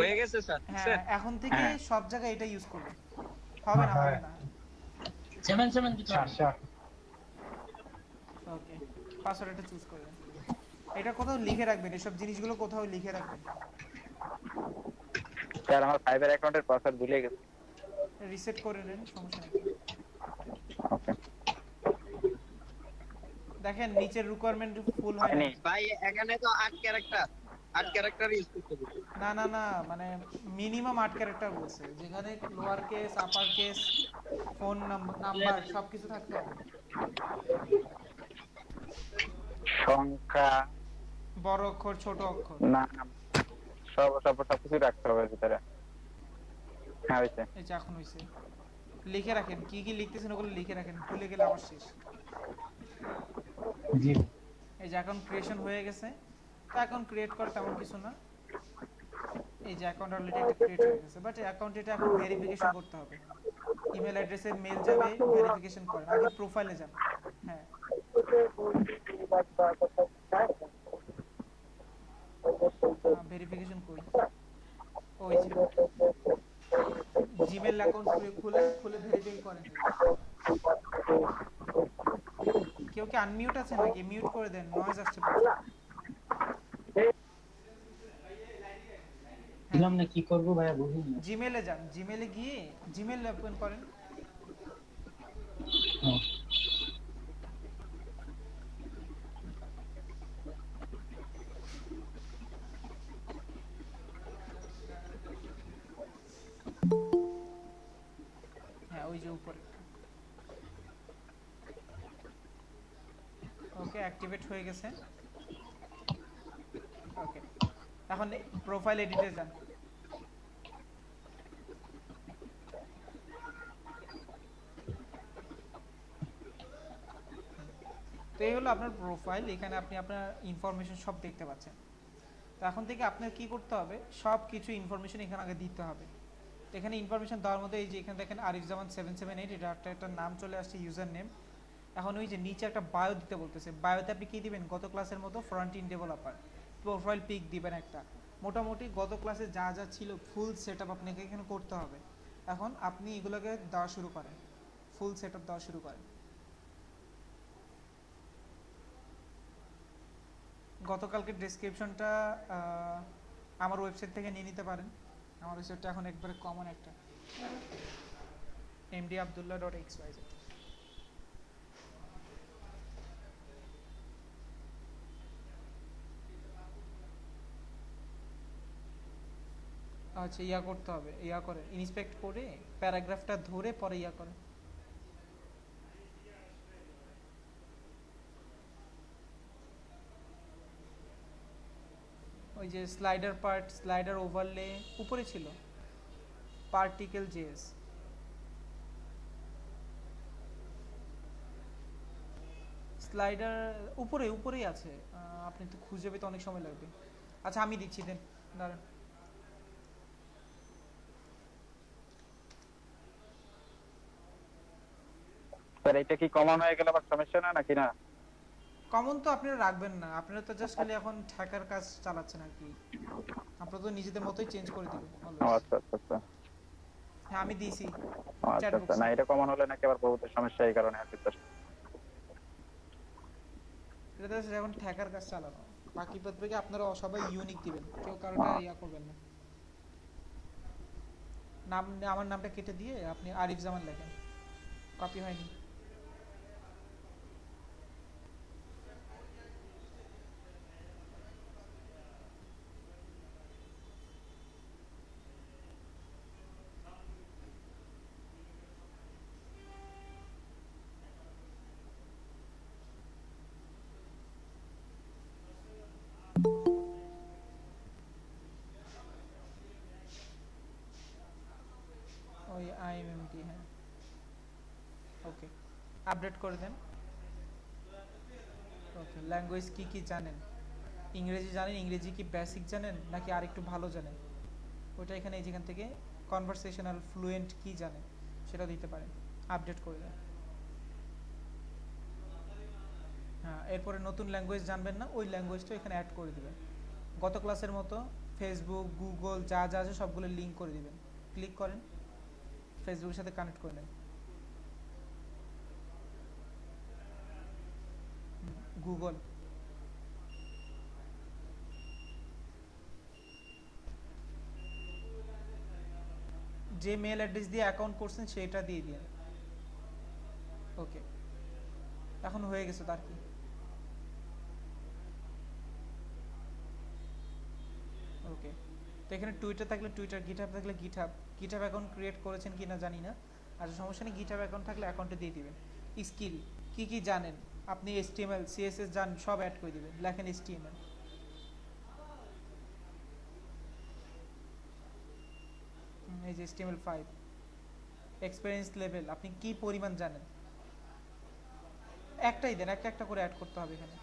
হয়ে গেছে স্যার। হ্যাঁ, এখন থেকে হ্যাঁ। সব জায়গায় এটা ইউজ করবেন। হবে না, হবে না। 77 দিতে হবে। 700 ওকে, পাসওয়ার্ডটা চুজ করবেন। এটা কোথাও লিখে রাখবেন, এসব জিনিসগুলো কোথাও লিখে রাখবেন। স্যার আমার ফাইবার অ্যাকাউন্টের পাসওয়ার্ড ভুলে গেছি। রিসেট করে নেন, সমস্যা নেই। ওকে। দেখেন নিচের রিকোয়ারমেন্ট ফুল হয় না। হয়নি। ভাই এখানে তো 8 ক্যারেক্টার ইউজ করতে হবে। না না না, মানে মিনিমাম 8 ক্যারেক্টার বলছে, যেখানে lower case, upper case, phone number সবকিছু থাকতে হবে। সংখ্যা, বড় অক্ষর, ছোট অক্ষর। নাম, সবকিছু রাখতে হবে ভিতরে। হ্যাঁ হয়েছে। এই যে এখন হইছে। লিখে রাখেন, কি কি লিখতেছেন ওগুলো লিখে রাখেন, ভুলে গেলে আবার শেষ। জি এই যে অ্যাকাউন্ট ক্রিয়েশন হয়ে গেছে। তো অ্যাকাউন্ট ক্রিয়েট করা তেমন কিছু না। এই যে অ্যাকাউন্ট অলরেডি একটা ক্রিয়েট হয়ে গেছে, বাট অ্যাকাউন্ট এটা এখন ভেরিফিকেশন করতে হবে। ইমেল অ্যাড্রেসে মেল যাবে, ভেরিফিকেশন করেন, আগে প্রোফাইলে যান। হ্যাঁ, ভেরিফিকেশন করি। ওই যে জিমেল অ্যাকাউন্ট খুলে ভেরিফাই করেন। কেউ কি আনমিউট আছে নাকি? মিউট করে দেন, নয়েজ আসছে প্রচুর। দিলাম না, কি করবো ভাইয়া বুঝুন না। জিমেলে যান, জিমেলে গিয়ে জিমেল ওপেন করেন। হ্যাঁ। হ্যাঁ, ওই যে উপরে। ওকে, অ্যাক্টিভেট হয়ে গেছে। ওকে, এখন প্রোফাইল এডিটে যান। তো এই হলো আপনার প্রোফাইল, এখানে আপনি আপনার ইনফরমেশন সব দেখতে পাচ্ছেন। তো এখন থেকে আপনার কি করতে হবে, সব কিছু ইনফরমেশন এখানে আগে দিতে হবে। তো এখানে ইনফরমেশন দেওয়ার মধ্যে এই যে এখানে দেখেন আরিফ জামান 778, এটা একটা নাম চলে আসছে, ইউজার নেম। এখন ওই যে নিচে একটা বায়ো দিতে বলতেছে, বায়োতে আপনি কী দিবেন, গত ক্লাসের মতো front in developer. Profile pic দিবেন একটা, মোটামুটি গত ক্লাসে যা যা ছিল ফুল সেট আপ আপনাকে এখানে করতে হবে। এখন আপনি এগুলোকে দেওয়া শুরু করেন, ফুল সেট আপ দেওয়া শুরু করেন। গতকালকে ডেসক্রিপশনটা আমার ওয়েবসাইট থেকে নিয়ে নিতে পারেন। আমার ওয়েবসাইটটা এখন একবারে কমন একটা, mdabdullah.xyz। আচ্ছা, ইয়া করতে হবে, ইয়া করে ইন্সপেক্ট করে প্যারাগ্রাফটা ধরে পরে ইয়া করে। ওই যে স্লাইডার পার্ট, স্লাইডার ওভারলে উপরে ছিল, পার্টিকেল জেএস। স্লাইডার উপরেই আছে, আপনি তো খুঁজে পেতে অনেক সময় লাগবে। আচ্ছা আমি দিচ্ছি, দেন দাঁড়ান। স্যার এটা কি কমন হয়ে গেলে আবার সমস্যা না নাকি? না কমন তো আপনারা রাখবেন না, আপনারা তো জাস্ট খালি এখন হ্যাকার কাজ চালাচ্ছেন আর কি, আপনারা তো নিজেদের মতোই চেঞ্জ করে দিবেন। ও আচ্ছা আচ্ছা আচ্ছা হ্যাঁ আমি দিয়েছি আচ্ছা চ্যাট আচ্ছা। বক্সে। না এটা কমন হলে নাকি আবার বহুত সমস্যা, এই কারণে আর কি স্যার। এটা তো এখন হ্যাকার কাজ চালানো, বাকি প্রত্যেকে আপনারা সবাই ইউনিক দিবেন, কেউ কারোটা ইয়া করবেন না। নাম, আমার নামটা কেটে দিয়ে আপনি আরিফ জামান লেখেন, কপি হয়নি। ওই আইএমএমটি, হ্যাঁ ওকে, আপডেট করে দেন। ওকে, ল্যাঙ্গুয়েজ কি কি জানেন, ইংরেজি জানেন, ইংরেজি কি বেসিক জানেন নাকি আর একটু ভালো জানেন, ওইটা এখানে এই যেখান থেকে কনভারসেশনাল ফ্লুয়েন্ট কি জানেন সেটা দিতে পারেন, আপডেট করে দেন। হ্যাঁ, এরপরে নতুন ল্যাঙ্গুয়েজ জানবেন না, ওই ল্যাঙ্গুয়েজটা এখানে অ্যাড করে দিবেন। গত ক্লাসের মতো ফেসবুক, গুগল যা যা আছে সবগুলো লিঙ্ক করে দিবেন। ক্লিক করেন, ফেসবুকের সাথে কানেক্ট করে নেন। গুগল, যে মেল অ্যাড্রেস দিয়ে অ্যাকাউন্ট করছেন সেটা দিয়ে দিন। ওকে, এখন হয়ে গেছে তার কি। ওকে, তো এখানে টুইটার থাকলে টুইটার, গিটহাব থাকলে গিটহাব, গিটহাব অ্যাকাউন্ট ক্রিয়েট করেছেন কিনা জানি না, আর সমস্যা নেই, গিটহাব অ্যাকাউন্ট থাকলে অ্যাকাউন্টে দিয়ে দিবেন। স্কিল কি কি জানেন আপনি, HTML CSS জান, সব অ্যাড করে দিবেন, লেখেন HTML। এই যে HTML5। এক্সপেরিয়েন্স লেভেল আপনি কি পরিমাণ জানেন, একটাই দেন, একটা একটা করে অ্যাড করতে হবে এখানে।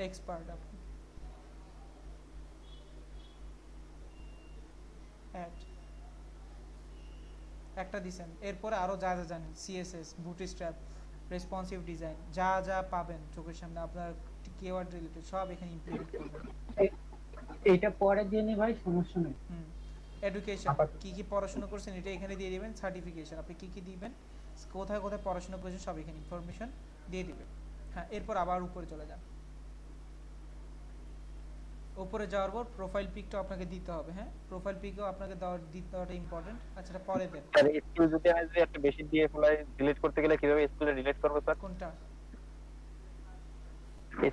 এক্সপার্ট আপনি অ্যাড একটা দিছেন, এরপরে আরো যা যা জানেন, CSS, বুটস্ট্র্যাপ, রেসপন্সিভ ডিজাইন, যা যা পাবেন চোখের সামনে আপনার কিওয়ার্ড রিলেটেড সব এখানে ইমপ্লিমেন্ট করবেন। এইটা পরে দিয়ে নি ভাই, সমস্যা নেই। এডুকেশন কি কি পড়াশোনা করছেন এটা এখানে দিয়ে দিবেন। সার্টিফিকেশন আপনি কি কি দিবেন, কোথায় কোথায় পড়াশোনা করেছেন সব এখানে ইনফরমেশন দিয়ে দিবেন। হ্যাঁ, এরপর আবার উপরে চলে যান। উপরে যাওয়ার পর প্রোফাইল পিকটা আপনাকে দিতে হবে। হ্যাঁ, প্রোফাইল পিকও আপনাকে দেওয়াটা ইম্পর্টেন্ট। আচ্ছা, এটা পরে দেন। স্যার স্কিল যদি আমি যদি একটা বেশি দিয়ে ফেলাই, ডিলিট করতে গেলে কিভাবে স্কিল ডিলিট করব স্যার? কোনটা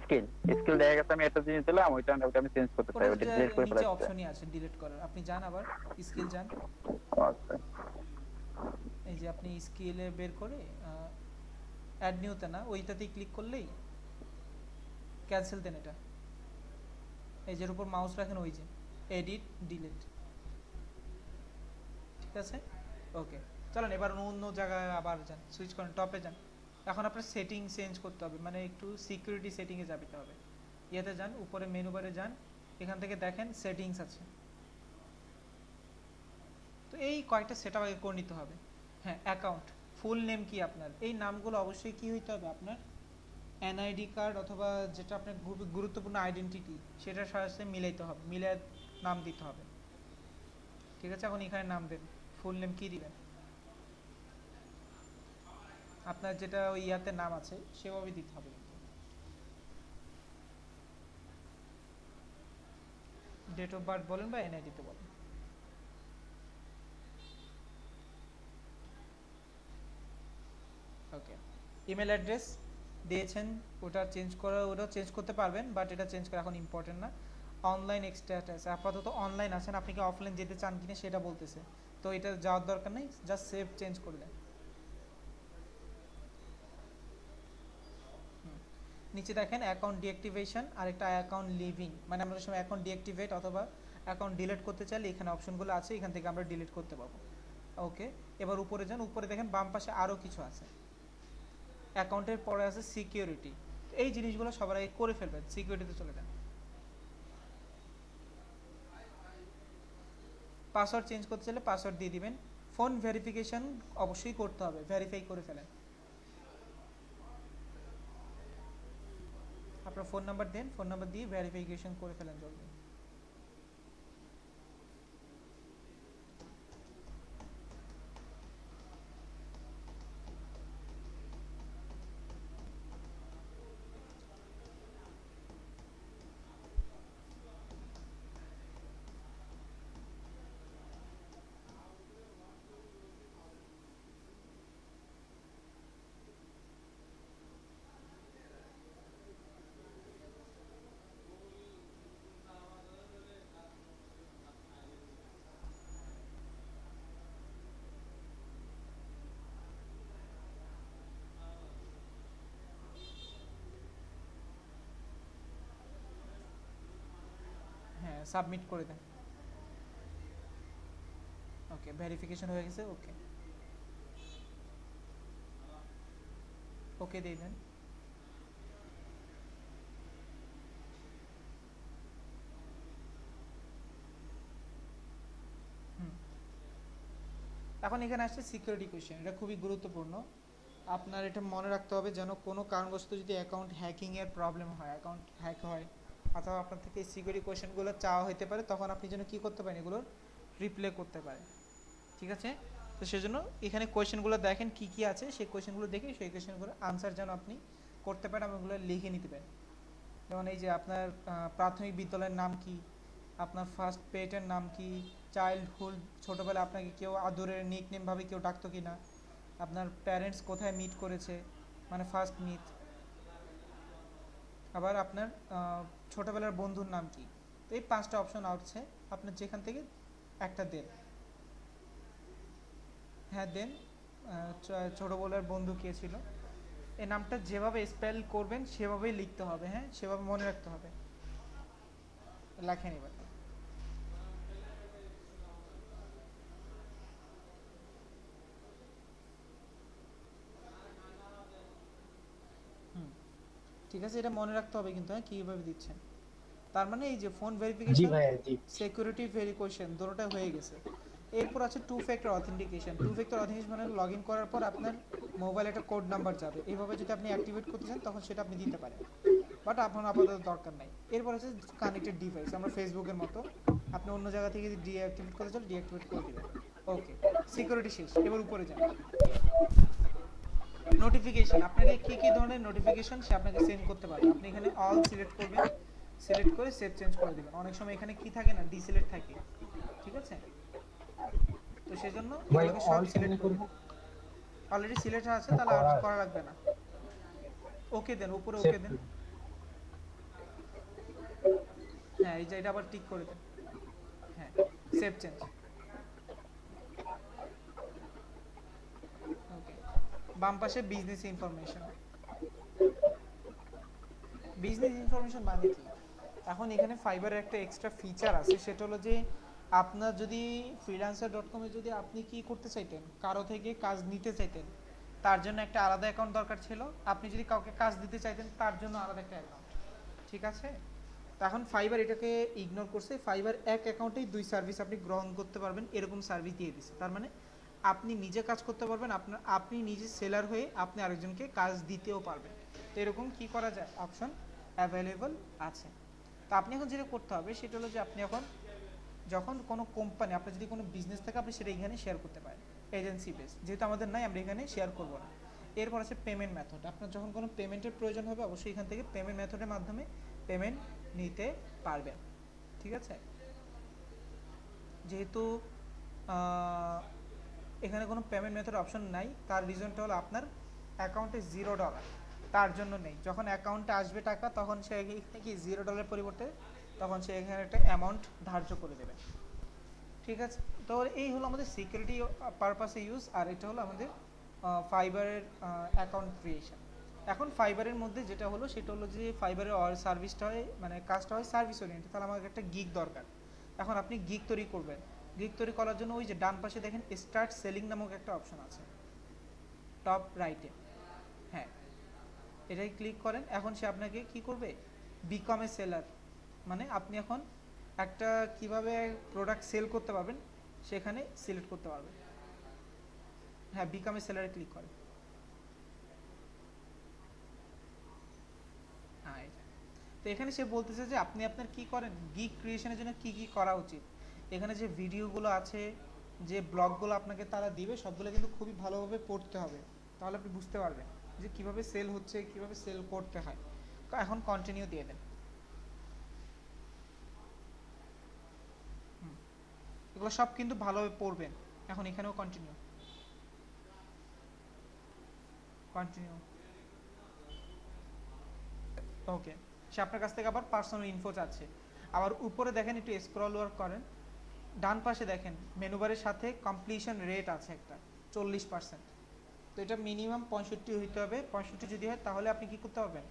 স্কিল দেখা গেছে আমি একটা জিনিস দিলাম, ওইটা আমি চেঞ্জ করতে চাই, ওইটা ডিলিট করে নিচে ফেলাই। অপশনই আছে ডিলিট করার, আপনি যান আবার স্কিল যান। আচ্ছা, এই যে আপনি স্কিলে বের করে অ্যাড নিউতে না, ওইটাতেই ক্লিক করলেই ক্যান্সেল দেন এটা। এই যে উপর মাউস রাখেন, ওই যে এডিট ডিলিট, ঠিক আছে? ওকে, চলেন এবার অন্য জায়গায় আবার যান, সুইচ করেন, টপে যান। এখন আপনার সেটিং চেঞ্জ করতে হবে, মানে একটু সিকিউরিটি সেটিংয়ে যাবিতে হবে। ইয়েতে যান, উপরে মেনু বারে যান, এখান থেকে দেখেন সেটিংস আছে। তো এই কয়েকটা সেট আপ আগে করে নিতে হবে। হ্যাঁ, অ্যাকাউন্ট ফুল নেম কি আপনার, এই নামগুলো অবশ্যই কি হইতে হবে আপনার এনআইডি কার্ড অথবা যেটা আপনার খুবই গুরুত্বপূর্ণ আইডেন্টিটি সেটার সাথে মিলাইতে হবে, মিলে নাম দিতে হবে। ঠিক আছে, এখন এখানে নাম দেন, ফুল নেম কি দিবেন, আপনার যেটা ওই ইয়াতে নাম আছে সেভাবে দিতে হবে। ডেট অফ বার্থ বলেন বা এনআইডিতে বলেন। ওকে, ইমেল অ্যাড্রেস দিয়েছেন, ওটা চেঞ্জ করতে পারবেন, বাট এটা চেঞ্জ করা এখন ইম্পর্টেন্ট না। অনলাইন স্ট্যাটাস, আপাতত অনলাইন আছেন, আপনি কি অফলাইন যেতে চান কিনা সেটা বলতেছে, তো এটা যাওয়ার দরকার নেই, জাস্ট সেভ চেঞ্জ করে দেন। নিচে দেখেন অ্যাকাউন্ট ডিঅ্যাক্টিভেশন আর একটা অ্যাকাউন্ট লিভিং, মানে আমরা সময় অ্যাকাউন্ট ডিঅ্যাক্টিভেট অথবা অ্যাকাউন্ট ডিলিট করতে চাইলে এখানে অপশনগুলো আছে, এখান থেকে আমরা ডিলিট করতে পারবো। ওকে, এবার উপরে যান, উপরে দেখেন বাম পাশে আরও কিছু আছে, অ্যাকাউন্টের পরে আছে সিকিউরিটি। এই জিনিসগুলো সবার আগে করে ফেলবেন, সিকিউরিটিতে চলে যান। পাসওয়ার্ড চেঞ্জ করতে চাইলে পাসওয়ার্ড দিয়ে দিবেন। ফোন ভেরিফিকেশন অবশ্যই করতে হবে, ভেরিফাই করে ফেলেন। আপনার ফোন নাম্বার দেন, ফোন নাম্বার দিয়ে ভেরিফিকেশন করে ফেলেন জলদি। হ্যাঁ, সাবমিট করে দেন। ওকে, ভেরিফিকেশন হয়ে গেছে। ওকে, ওকে দিয়ে দেন। এখন এখানে আসছে সিকিউরিটি কোয়েশ্চেন, এটা খুবই গুরুত্বপূর্ণ, আপনার এটা মনে রাখতে হবে যেন কোনো কারণবশত যদি অ্যাকাউন্ট হ্যাকিংয়ের প্রবলেম হয়, অ্যাকাউন্ট হ্যাক হয় অথবা আপনার থেকে এই সিকিউরিটি কোয়েশ্চেনগুলো চাওয়া হতে পারে, তখন আপনি যেন কী করতে পারেন, এগুলোর রিপ্লে করতে পারেন। ঠিক আছে, তো সেজন্য এখানে কোয়েশ্চেনগুলো দেখেন কি কি আছে, সেই কোয়েশ্চেনগুলো দেখে সেই কোয়েশ্চেনগুলো আনসার যেন আপনি করতে পারেন এবং ওগুলো লিখে নিতে পারেন। যেমন এই যে আপনার প্রাথমিক বিদ্যালয়ের নাম কি, আপনার ফার্স্ট পেটের নাম কি, চাইল্ডহুড ছোটোবেলায় আপনাকে কেউ আদরের নিকনেমভাবে কেউ ডাকতো কি না, আপনার প্যারেন্টস কোথায় মিট করেছে মানে ফার্স্ট মিট, আবার আপনার ছোটোবেলার বন্ধুর নাম কি। তো এই 5টা অপশন আছে, আপনার যেখান থেকে একটা দেন। হ্যাঁ দেন, ছোটোবেলার বন্ধু কে ছিল, এই নামটা যেভাবে স্পেল করবেন সেভাবেই লিখতে হবে, হ্যাঁ সেভাবে মনে রাখতে হবে। লেখেন এবার। ঠিক আছে, এটা মনে রাখতে হবে কিন্তু, হ্যাঁ কীভাবে দিচ্ছেন। তার মানে এই যে ফোন জি ভেরিফিকেশন, ভাইয়া জি। সিকিউরিটি ভেরিফিকেশন দুটোটা হয়ে গেছে। এরপর আছে two factor authentication. Two factor authentication মানে লগ ইন করার পর আপনার মোবাইলে একটা কোড নাম্বার যাবে, এইভাবে যদি আপনি অ্যাক্টিভেট করতে চান তখন সেটা আপনি দিতে পারেন, বাট আপনার আপাতত দরকার নাই। এরপর আছে কানেক্টেড ডিভাইস, আমরা ফেসবুকের মতো আপনি অন্য জায়গা থেকে যদি ডিঅ্যাক্টিভেট করতে চান ডিঅ্যাক্টিভেট করে দেবেন। ওকে, সিকিউরিটি শেষ, এবার উপরে যান। নোটিফিকেশন, আপনাকে কি কি ধরনের নোটিফিকেশন সে আপনাকে সেন্ড করতে পারে, আপনি এখানে অল সিলেক্ট করবেন, সিলেক্ট করে সেভ চেঞ্জ করে দিবেন। অনেক সময় এখানে কি থাকে না, ডিসিলেক্ট থাকে, ঠিক আছে, তো সেজন্য ভাই এগুলোকে সব অল সিলেক্ট করব। করবেন। অলরেডি সিলেক্ট আছে তাহলে আর করা লাগবে না। ওকে দেন, উপরে ওকে দেন। হ্যাঁ এই যে এটা আবার টিক করে দেন। হ্যাঁ, সেভ চেঞ্জ। ওকে, বাম পাশে বিজনেস ইনফরমেশন। বিজনেস ইনফরমেশন মানে কি, এখন এখানে ফাইবারের একটা এক্সট্রা ফিচার আছে, সেটা হলো যে আপনার যদি freelancer.com-এ যদি আপনি কি করতে চাইতেন, কারো থেকে কাজ নিতে চাইতেন, তার জন্য একটা আলাদা অ্যাকাউন্ট দরকার ছিল। আপনি যদি কাউকে কাজ দিতে চাইতেন, তার জন্য আলাদা একটা অ্যাকাউন্ট। ঠিক আছে? তো এখন ফাইবার এটাকে ইগনোর করছে। ফাইবার এক অ্যাকাউন্টেই দুই সার্ভিস আপনি গ্রহণ করতে পারবেন, এরকম সার্ভিস দিয়ে দিচ্ছে। তার মানে আপনি নিজে কাজ করতে পারবেন, আপনি নিজে সেলার হয়ে আপনি আরেকজনকে কাজ দিতেও পারবেন। তো এরকম কি করা যায়, অপশন অ্যাভেলেবল আছে। তো আপনি এখন যেটা করতে হবে সেটা হলো যে আপনি এখন যখন কোনো কোম্পানি, আপনার যদি কোনো বিজনেস থাকে, আপনি সেটা এখানে শেয়ার করতে পারেন এজেন্সি বেস। যেহেতু আমাদের নাই, আমরা এখানে শেয়ার করব না। এরপর আছে পেমেন্ট মেথড। আপনার যখন কোনো পেমেন্টের প্রয়োজন হবে, অবশ্যই এখান থেকে পেমেন্ট মেথডের মাধ্যমে পেমেন্ট নিতে পারবেন। ঠিক আছে? যেহেতু এখানে কোনো পেমেন্ট মেথড অপশন নাই, তার রিজনটা হলো আপনার অ্যাকাউন্টে $0, তার জন্য নেই। যখন অ্যাকাউন্টে আসবে টাকা, তখন সে কি $0 পরিবর্তে তখন সে এখানে একটা অ্যামাউন্ট ধার্য করে দেবে। ঠিক আছে? তো এই হলো আমাদের সিকিউরিটি পারপাসে ইউজ, আর এটা হলো আমাদের ফাইবারের অ্যাকাউন্ট ক্রিয়েশন। এখন ফাইবারের মধ্যে যেটা হলো সেটা হলো যে ফাইবারের সার্ভিসটা হয়, মানে কাজটা হয় সার্ভিস ওরিয়েন্টেড। তাহলে আমাদের একটা গিগ দরকার। এখন আপনি গিগ তৈরি করবেন। গিগ তৈরি করার জন্য ওই যে ডান পাশে দেখেন স্টার্ট সেলিং নামক একটা অপশন আছে টপ রাইটে। হ্যাঁ, এটাই ক্লিক করেন। এখন সে আপনাকে কি করবে, বিকম এ সেলার, মানে আপনি এখন একটা কিভাবে প্রোডাক্ট সেল করতে পারবেন সেখানে সিলেক্ট করতে পারবেন। হ্যাঁ, বিকাম এ সেলারে ক্লিক করেন। হ্যাঁ, তো এখানে সে বলতেছে যে আপনি আপনার কি করেন, গিগ ক্রিয়েশনের জন্য কি কি করা উচিত। এখানে যে ভিডিওগুলো আছে, যে ব্লগগুলো আপনাকে তারা দিবে, সবগুলো কিন্তু খুবই ভালোভাবে পড়তে হবে, তাহলে আপনি বুঝতে পারবেন যে কিভাবে সেল হচ্ছে, কিভাবে সেল করতে হয়। এখন কন্টিনিউ দিয়ে দেন। এগুলো সব কিন্তু ভালোভাবে পড়বেন। এখন এখানেও কন্টিনিউ। ওকে, সে আপনার কাছ থেকে আবার পার্সোনাল ইনফো চাচ্ছে। আবার উপরে দেখেন, একটু স্ক্রল ওয়ার্ক করেন, ডান পাশে দেখেন মেনুবারের সাথে কমপ্লিশন রেট আছে একটা 40%। তো এটা মিনিমাম 65 হইতে হবে। 65 যদি হয় তাহলে আপনি কি করতে পারবেন,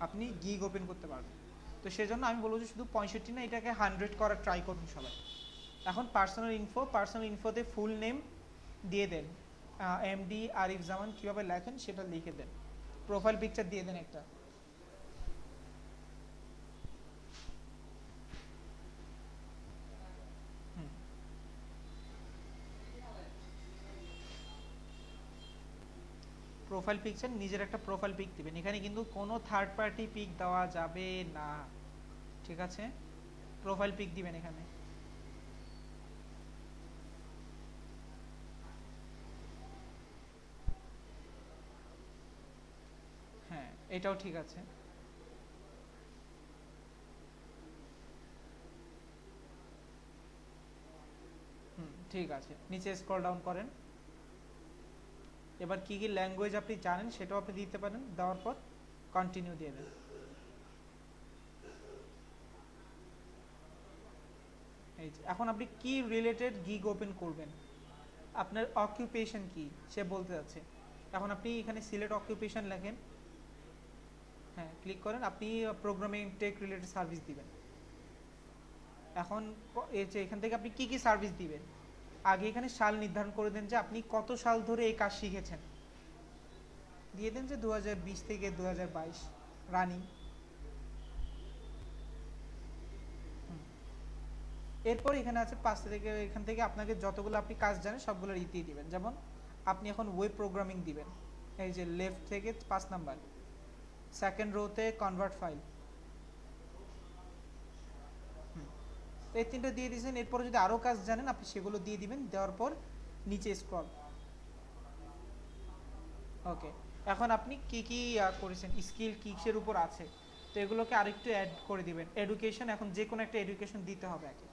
আপনি গিগ ওপেন করতে পারবেন। তো সেজন্য আমি বলবো যে শুধু 65 না, এটাকে 100 করার ট্রাই করুন সবাই। এখন পার্সোনাল ইনফোতে ফুল নেম দিয়ে দেন, এমডি আরিফ জামান কীভাবে লেখেন সেটা লিখে দেন। প্রোফাইল পিকচার দিয়ে দেন একটা। প্রোফাইল পিকচার, নিজের একটা প্রোফাইল পিক দিবেন। এখানে কিন্তু কোনো থার্ড পার্টি পিক দেওয়া যাবে না। ঠিক আছে? প্রোফাইল পিক দিবেন এখানে। হ্যাঁ, এটাও ঠিক আছে। ঠিক আছে, নিচে স্ক্রল ডাউন করেন। এবার কি কি ল্যাঙ্গুয়েজ আপনি জানেন সেটাও আপনি দিতে পারেন। দেওয়ার পর কন্টিনিউ দিয়ে দেন। এই যে এখন আপনি কি রিলেটেড গিগ ওপেন করবেন, আপনার অকুপেশন কি সে বলতে যাচ্ছে। এখন আপনি এখানে সিলেক্ট অকুপেশন লেখেন। হ্যাঁ, ক্লিক করেন। আপনি প্রোগ্রামিং টেক রিলেটেড সার্ভিস দিবেন। এখন এই যে এখান থেকে আপনি কি কি সার্ভিস দিবেন, আগে এখানে সাল নির্ধারণ করে দেন যে আপনি কত সাল ধরে এই কাজ শিখেছেন। দিয়ে দেন যে 2020 থেকে 2022 রানিং। এরপর এখানে আছে 5 থেকে, এখান থেকে আপনাকে যতগুলো আপনি কাজ জানেন সবগুলো দিয়ে দিবেন। যেমন আপনি এখন ওয়েব প্রোগ্রামিং দিবেন, এই যে লেফট থেকে 5 নাম্বার, সেকেন্ড রোতে কনভার্ট ফাইল। এই তিনটা দিয়ে দিয়েছেন। এরপরে যদি আরো কাজ জানেন আপনি সেগুলো দিয়ে দিবেন। দেওয়ার পর নিচে স্ক্রল। ওকে, এখন আপনি কি কি করেছেন, স্কিল কিসের উপর আছে, তো এগুলোকে আরেকটু অ্যাড করে দিবেন। এডুকেশন, এখন যে কোনো একটা এডুকেশন দিতে হবে আগে,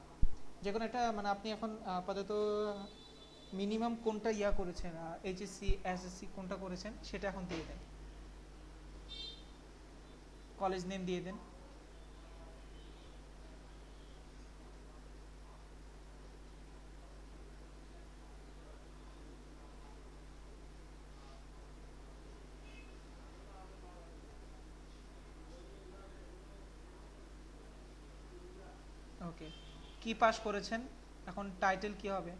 যে কোনো একটা, মানে আপনি এখন আপাতত মিনিমাম কোনটা করেছেন, এইচএসসি এসএসসি কোনটা করেছেন সেটা এখন দিয়ে দেন। কলেজ নেম দিয়ে দেন। ওকে, কি পাস করেছেন এখন টাইটেল কি হবে?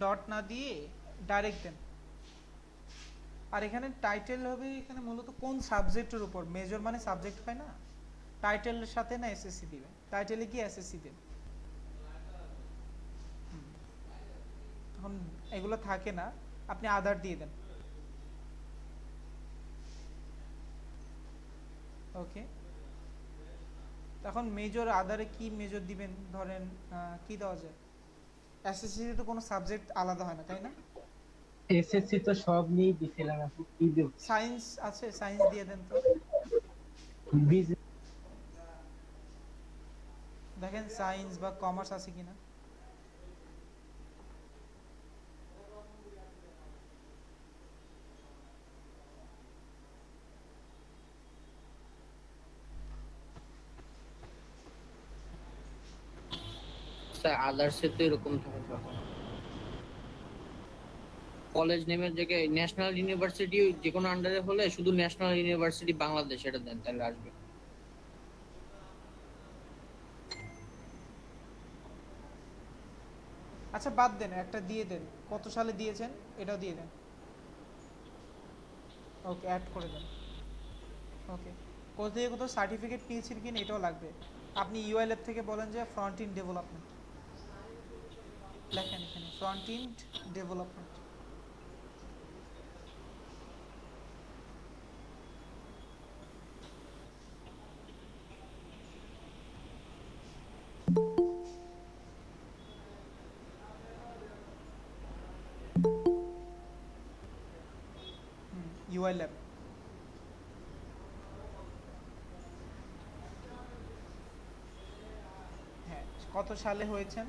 ডট না দিয়ে ডাইরেক্ট দেন। আর এখানে টাইটেল হবে এখানে মূলত কোন সাবজেক্টের উপর, মেজর মানে সাবজেক্ট হয় না, টাইটেলের সাথে না এসএসসি দিবে, টাইটেলে কি এসএসসি দেন। এখন এগুলো থাকে না, আপনি আদার দিয়ে দেন। ওকে, তখন মেজর আদারে কি মেজর দিবেন, ধরেন কি দেওয়া যায়, এসএসসি তো কোনো সাবজেক্ট আলাদা হয় না তাই না? এসএসসি তো সব নিয়ে দিছিলাম, এখন কি দেব? সায়েন্স আছে, সায়েন্স দিয়ে দেন তো। দেখেন সায়েন্স বা কমার্স আছে কিনা। আদার্সে তো এরকম থাকে কলেজ নেমের জায়গায় ন্যাশনাল ইউনিভার্সিটি যে কোনো আন্ডারে হলে শুধু ন্যাশনাল ইউনিভার্সিটি বাংলাদেশ এটা দেন, তাহলে আসবে। আচ্ছা বাদ দেন, একটা দিয়ে দেন, কত সালে দিয়েছেন এটাও দিয়ে দেন। ওকে, অ্যাড করে দেন। ওকে, কোথা থেকে কোথাও সার্টিফিকেট পেয়েছেন কিনা এটাও লাগবে। আপনি ইউআই ল্যাব থেকে বলেন যে ফ্রন্ট এন্ড ডেভেলপমেন্ট লেখেন, এখানে front end development. UI lab. হ্যাঁ, কত সালে হয়েছেন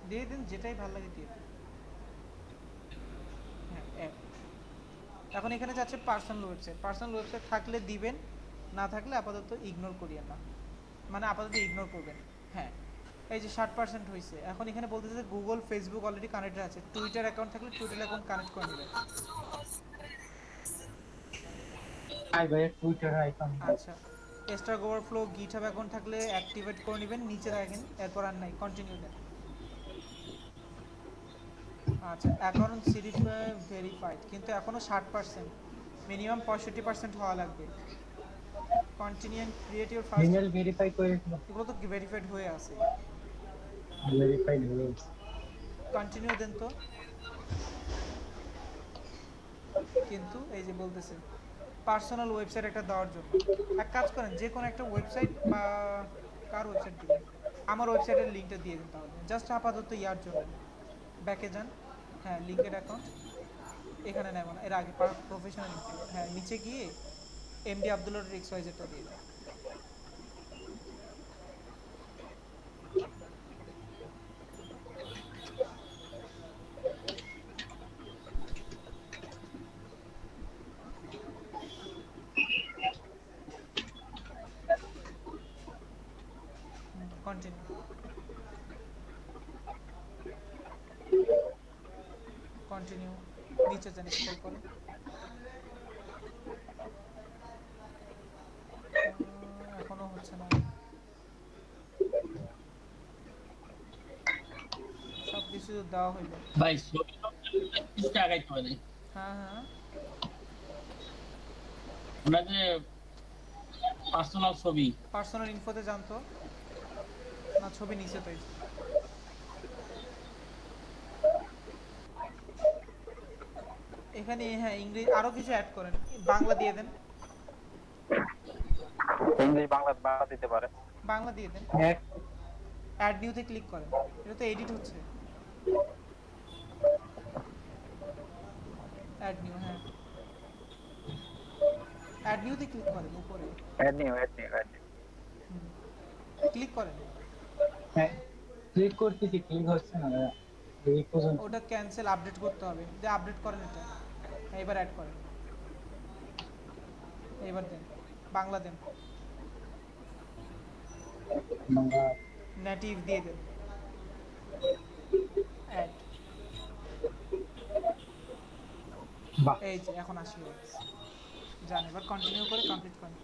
দিয়ে দিন, যেটাই ভালো লাগে দিয়ে দিন। হ্যাঁ, এখন এখানে যাচ্ছে পার্সোনাল ওয়েবসাইট। পার্সোনাল ওয়েবসাইট থাকলে দিবেন, না থাকলে আপাতত ইগনোর করিয়েন না, মানে আপাতত ইগনোর করবেন। হ্যাঁ, এই যে 60% হয়েছে। এখন এখানে বলতেছে যে গুগল ফেসবুক অলরেডি কানেক্টেড আছে, টুইটার অ্যাকাউন্ট থাকলে টুইটার অ্যাকাউন্ট কানেক্ট করে নেবেন। Twitter account. আচ্ছা, স্টাক ওভারফ্লো গিটহাব অ্যাকাউন্ট থাকলে অ্যাক্টিভেট করে নেবেন, নিচে রাখেন, এরপর আর নাই, কন্টিনিউ দেন। আচ্ছা, অ্যাকাউন্ট ভেরিফাইড, কিন্তু এখনো 60%, মিনিমাম 65% হওয়া লাগবে। Continue and create your first. Email verify করেছিল, এগুলো তো ভেরিফাইড হয়ে আছে। ভেরিফাইড হয়ে গেছে। কন্টিনিউ দেন তো। কিন্তু এই যে বলতেছে পার্সোনাল ওয়েবসাইট একটা দেওয়ার জন্য, এক কাজ করেন, যে কোনো একটা ওয়েবসাইট বা কার ওয়েবসাইট দিবেন, আমার ওয়েবসাইটের লিঙ্কটা দিয়ে দিন তাহলে, জাস্ট আপাতত ইয়ার জন্য। ব্যাকে যান, হ্যাঁ লিঙ্কের অ্যাকাউন্ট এখানে নেব না, এর আগে প্রফেশনাল ইনফো, হ্যাঁ নিচে গিয়ে এমডি আব্দুল্লাহর এক্সওয়াইজেডটা দিয়ে দিন। কন্টিনিউ, কন্টিনিউ, নিচে যান, স্ক্রল করুন। এখনো হচ্ছে না, সব কিছু দেওয়া হইলো। ভাই ছবি কিছু আগাইতে হবে। হ্যাঁ হ্যাঁ, ওটা যে পার্সোনাল ছবি, পার্সোনাল ইনফোতে জানতো না, ছবি নিচে তো এখানে। হ্যাঁ ইংরেজি আরো কিছু অ্যাড করেন, বাংলা দিয়ে দেন, ইংলিশ বাংলা বাংলা দিতে পারে। বাংলা দিয়ে দেন। অ্যাড নিউতে ক্লিক করেন, এটা তো এডিট হচ্ছে। অ্যাড নিউ, হ্যাঁ অ্যাড নিউতে ক্লিক করেন, উপরে অ্যাড নিউ ক্লিক করেন। হ্যাঁ ক্লিক করতেছি, ক্লিক হচ্ছে না এই পর্যন্ত। ওটা ক্যান্সেল, আপডেট করতে হবে, যে আপডেট করেন এটা। হ্যাঁ, এবার অ্যাড করেন, এবার দেন, বাংলা দেন, নেটিভ দিয়ে দেন, অ্যাড। বাহ এই যে এখন 80 হয়ে গেছে। যান এবার কন্টিনিউ করে কমপ্লিট করেন।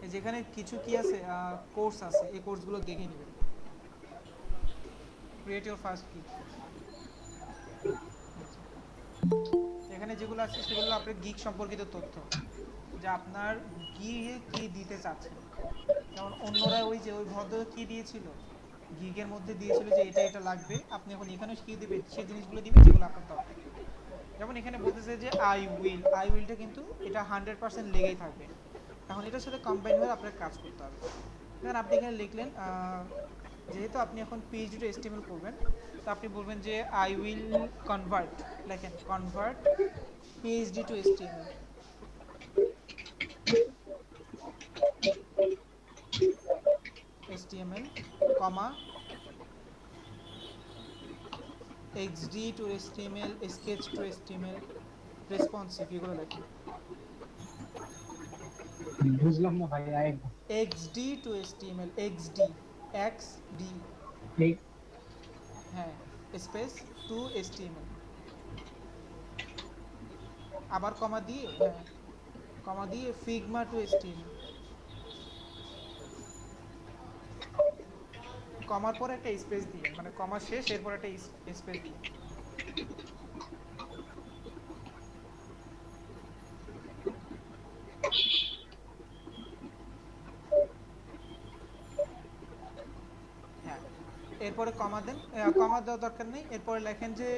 এই যেখানে কিছু কি আছে কোর্স আছে, এই কোর্সগুলো দেখে নেবেন। ক্রিয়েট ইওর ফার্স্ট কি, এখানে যেগুলো আছে সেগুলো আপনার গিগ সম্পর্কিত তথ্য, যে আপনার গিগে কি দিতে চাচ্ছেন। যেমন অন্যরা ওই যে ওই ভদ্র কি দিয়েছিল, গিগের মধ্যে দিয়েছিল যে এটা এটা লাগবে, আপনি এখন এখানে কি দিবেন সেই জিনিসগুলো দিবেন যেগুলো আপনার দরকার। যেমন এখানে বলতেছে যে আই উইলটা কিন্তু এটা 100% লেগেই থাকবে। এখন এটার সাথে কম্বাইন হয়ে আপনার কাজ করতে হবে। দেখেন আপনি এখানে লিখলেন যেহেতু আপনি এখন পিএইচডি টু এসটিএমএল করবেন, তো আপনি বলবেন যে আই উইল কনভার্ট, লেখেন convert PSD to HTML, HTML, comma XD to HTML, sketch to HTML, responsive এগুলো লেখেন। বুঝলাম না ভাই একদম। XD to HTML, XD এই হ্যাঁ স্পেস টু HTML, আবার কমা দিয়ে হ্যাঁ কমা দিয়ে ফিগমা টু HTML, কমার পর একটা স্পেস দিয়ে, মানে কমা শেষ এরপর একটা স্পেস দিয়ে। হ্যাঁ এরপরে কমা দেন, কমা দেওয়ার দরকার নেই। এরপরে লেখেন যে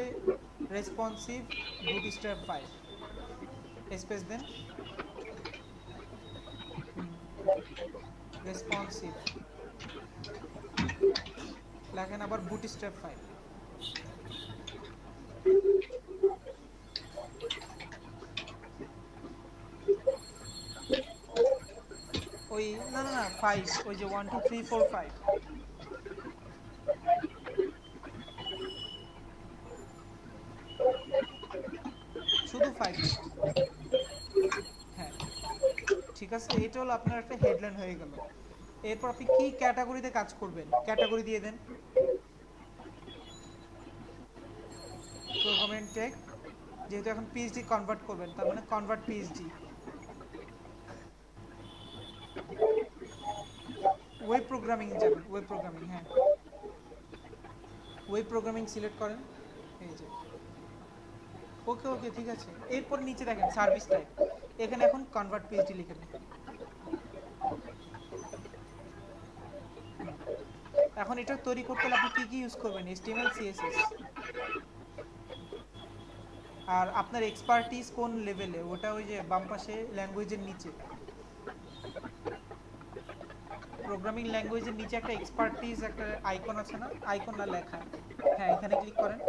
রেসপন্সিভ বুটস্ট্র্যাপ 5, স্পেস দেন, রেসপন্সিভ লেখেন আবার বুটস্ট্র্যাপ 5। ওই না না না 5, ওই যে 1 2 3 4 5, শুধু 5 লেখেন। হ্যাঁ ঠিক আছে, এটা হলো আপনার একটা হেডলাইন হয়ে গেল। এরপর আপনি কি ক্যাটাগরিতে কাজ করবেন, ক্যাটাগরি দিয়ে দেন। প্রোগ্রামিং টেক, যেহেতু এখন পিএইচডি কনভার্ট করবেন তার মানে কনভার্ট পিএইচডি। ওয়েব প্রোগ্রামিং যাবেন, ওয়েব প্রোগ্রামিং, হ্যাঁ ওয়েব প্রোগ্রামিং সিলেক্ট করেন। এই যে ওকে ওকে ঠিক আছে। এরপর নিচে দেখেন সার্ভিস টাইপ, এখানে এখন কনভার্ট পিএইচডি লিখে দেন। এখন এটা তৈরি করতে হলে আপনি কি কি ইউজ করবেন, HTML CSS। আর আপনার এক্সপার্টিস কোন লেভেলে, ওটা ওই যে বাম পাশে ল্যাঙ্গুয়েজের নিচে, প্রোগ্রামিং ল্যাঙ্গুয়েজের নিচে একটা এক্সপার্টিস একটা আইকন আছে না, আইকন না লেখা, হ্যাঁ এখানে ক্লিক করেন।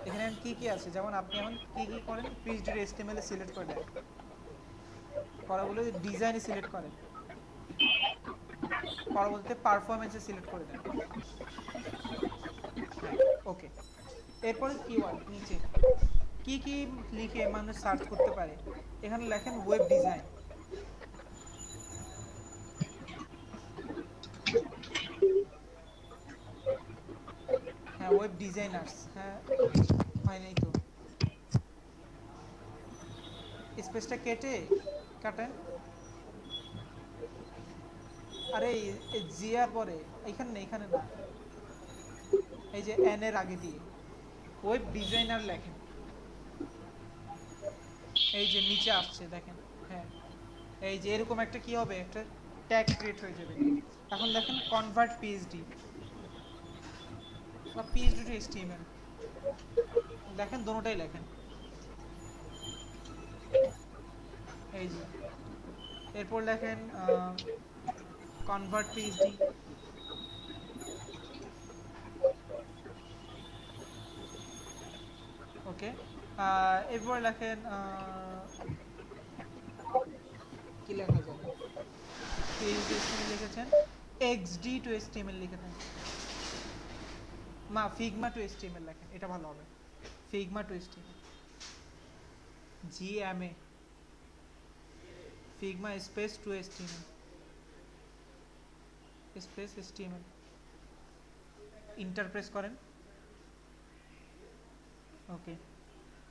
এখানে কি কি আছে, যেমন আপনি এখন কি কি করেন, পিএইচডি HTML এ সিলেক্ট করে দেন, পরবর্তীতে ডিজাইনে সিলেক্ট করেন, পরবর্তীতে পারফরম্যান্সে সিলেক্ট করে দেন। ওকে এরপরে কিওয়ার্ড নিচে কি কি লিখে মানুষ সার্চ করতে পারে, এখানে লেখেন ওয়েব ডিজাইন। হ্যাঁ ওয়েব ডিজাইনার্স, হ্যাঁ হয় নাই তো, স্পেসটা কেটে কাটেন। আরে জি আর পরে এখানে না, এখানে না, এই যে এন এর আগে দিয়ে ওয়েব ডিজাইনার লেখেন। এই যে নিচে আসছে দেখেন, হ্যাঁ এই যে এরকম একটা কি হবে, একটা ট্যাগ ক্রিয়েট হয়ে যাবে। এখন দেখেন কনভার্ট পিএইচডি বা পিএইচডি টু HTML, দেখেন দোনোটাই লেখেন। এই যে এরপর লেখেন কনভার্ট পিএইচডি, ওকে এরপর লেখেন কি লেখা যাবে, পিএইচডি HTML লিখেছেন, XD টু HTML লিখে দেন, না ফিগমা টু HTML লেখেন, এটা ভালো হবে, Figma to HTML, GMA Figma space to HTML space HTML, enter press করেন। ওকে,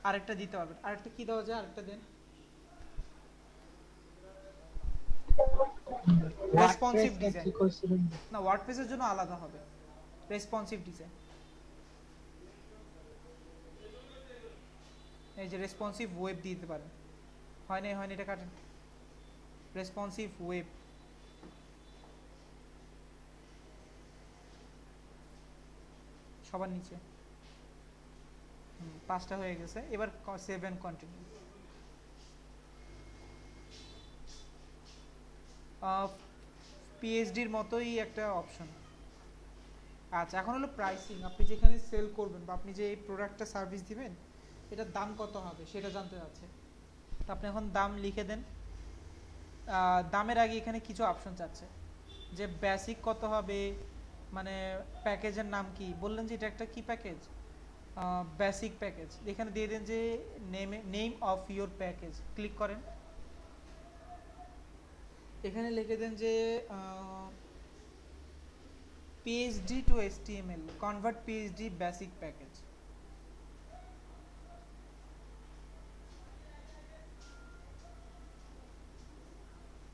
আরেকটা দিতে পারবেন। আরেকটা কি দেওয়া যায়, আরেকটা দেন। রেসপন্সিভ WordPress-টা ডিজাইন কি করছিলেন? না, ওয়ার্ডপ্রেসের জন্য আলাদা হবে রেসপন্সিভ ডিজাইন। এই যে রেসপন্সিভ ওয়েব দিতে পারেন। হয় না এটা কাটেন। রেসপন্সিভ ওয়েব, সবার নিচে। 5টা হয়ে গেছে। এবার সেভ এন্ড কন্টিনিউ। পিএইচডির মতোই একটা অপশন। আচ্ছা, এখন হলো প্রাইসিং। আপনি যেখানে সেল করবেন বা আপনি যে এই প্রোডাক্টটা সার্ভিস দিবেন, এটার দাম কত হবে সেটা জানতে চাচ্ছে। তো আপনি এখন দাম লিখে দেন। দামের আগে এখানে কিছু অপশন চাচ্ছে, যে বেসিক কত হবে, মানে প্যাকেজের নাম কি, বললেন যে এটা একটা কি প্যাকেজ, বেসিক প্যাকেজ। এখানে দিয়ে দেন যে name of your package, click করেন। এখানে লিখে দেন যে PhD to HTML, convert PhD basic package.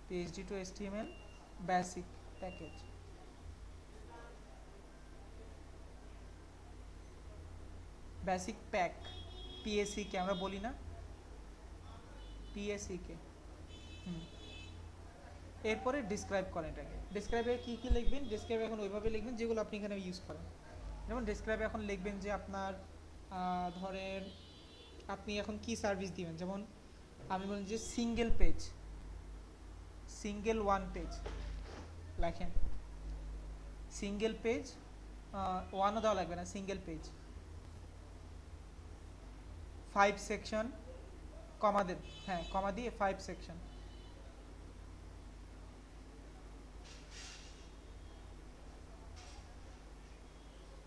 PhD to HTML basic package. Basic pack, PSC কে আমরা বলি না, PSC কে। এরপরে ডিসক্রাইব করেন এটাকে। ডিসক্রাইবে কি কি লিখবেন, ডিসক্রাইবে এখন ওইভাবে লিখবেন যেগুলো আপনি এখানে ইউজ করেন। যেমন ডিসক্রাইবে এখন লিখবেন যে আপনার ধরেন আপনি এখন কি সার্ভিস দিবেন। যেমন আমি বলি যে single page, single one page লেখেন। সিঙ্গেল পেজ, ওয়ানও দেওয়া লাগবে না, সিঙ্গেল পেজ, 5 সেকশন, কমা দেন, হ্যাঁ কমা দিয়ে 5 সেকশন।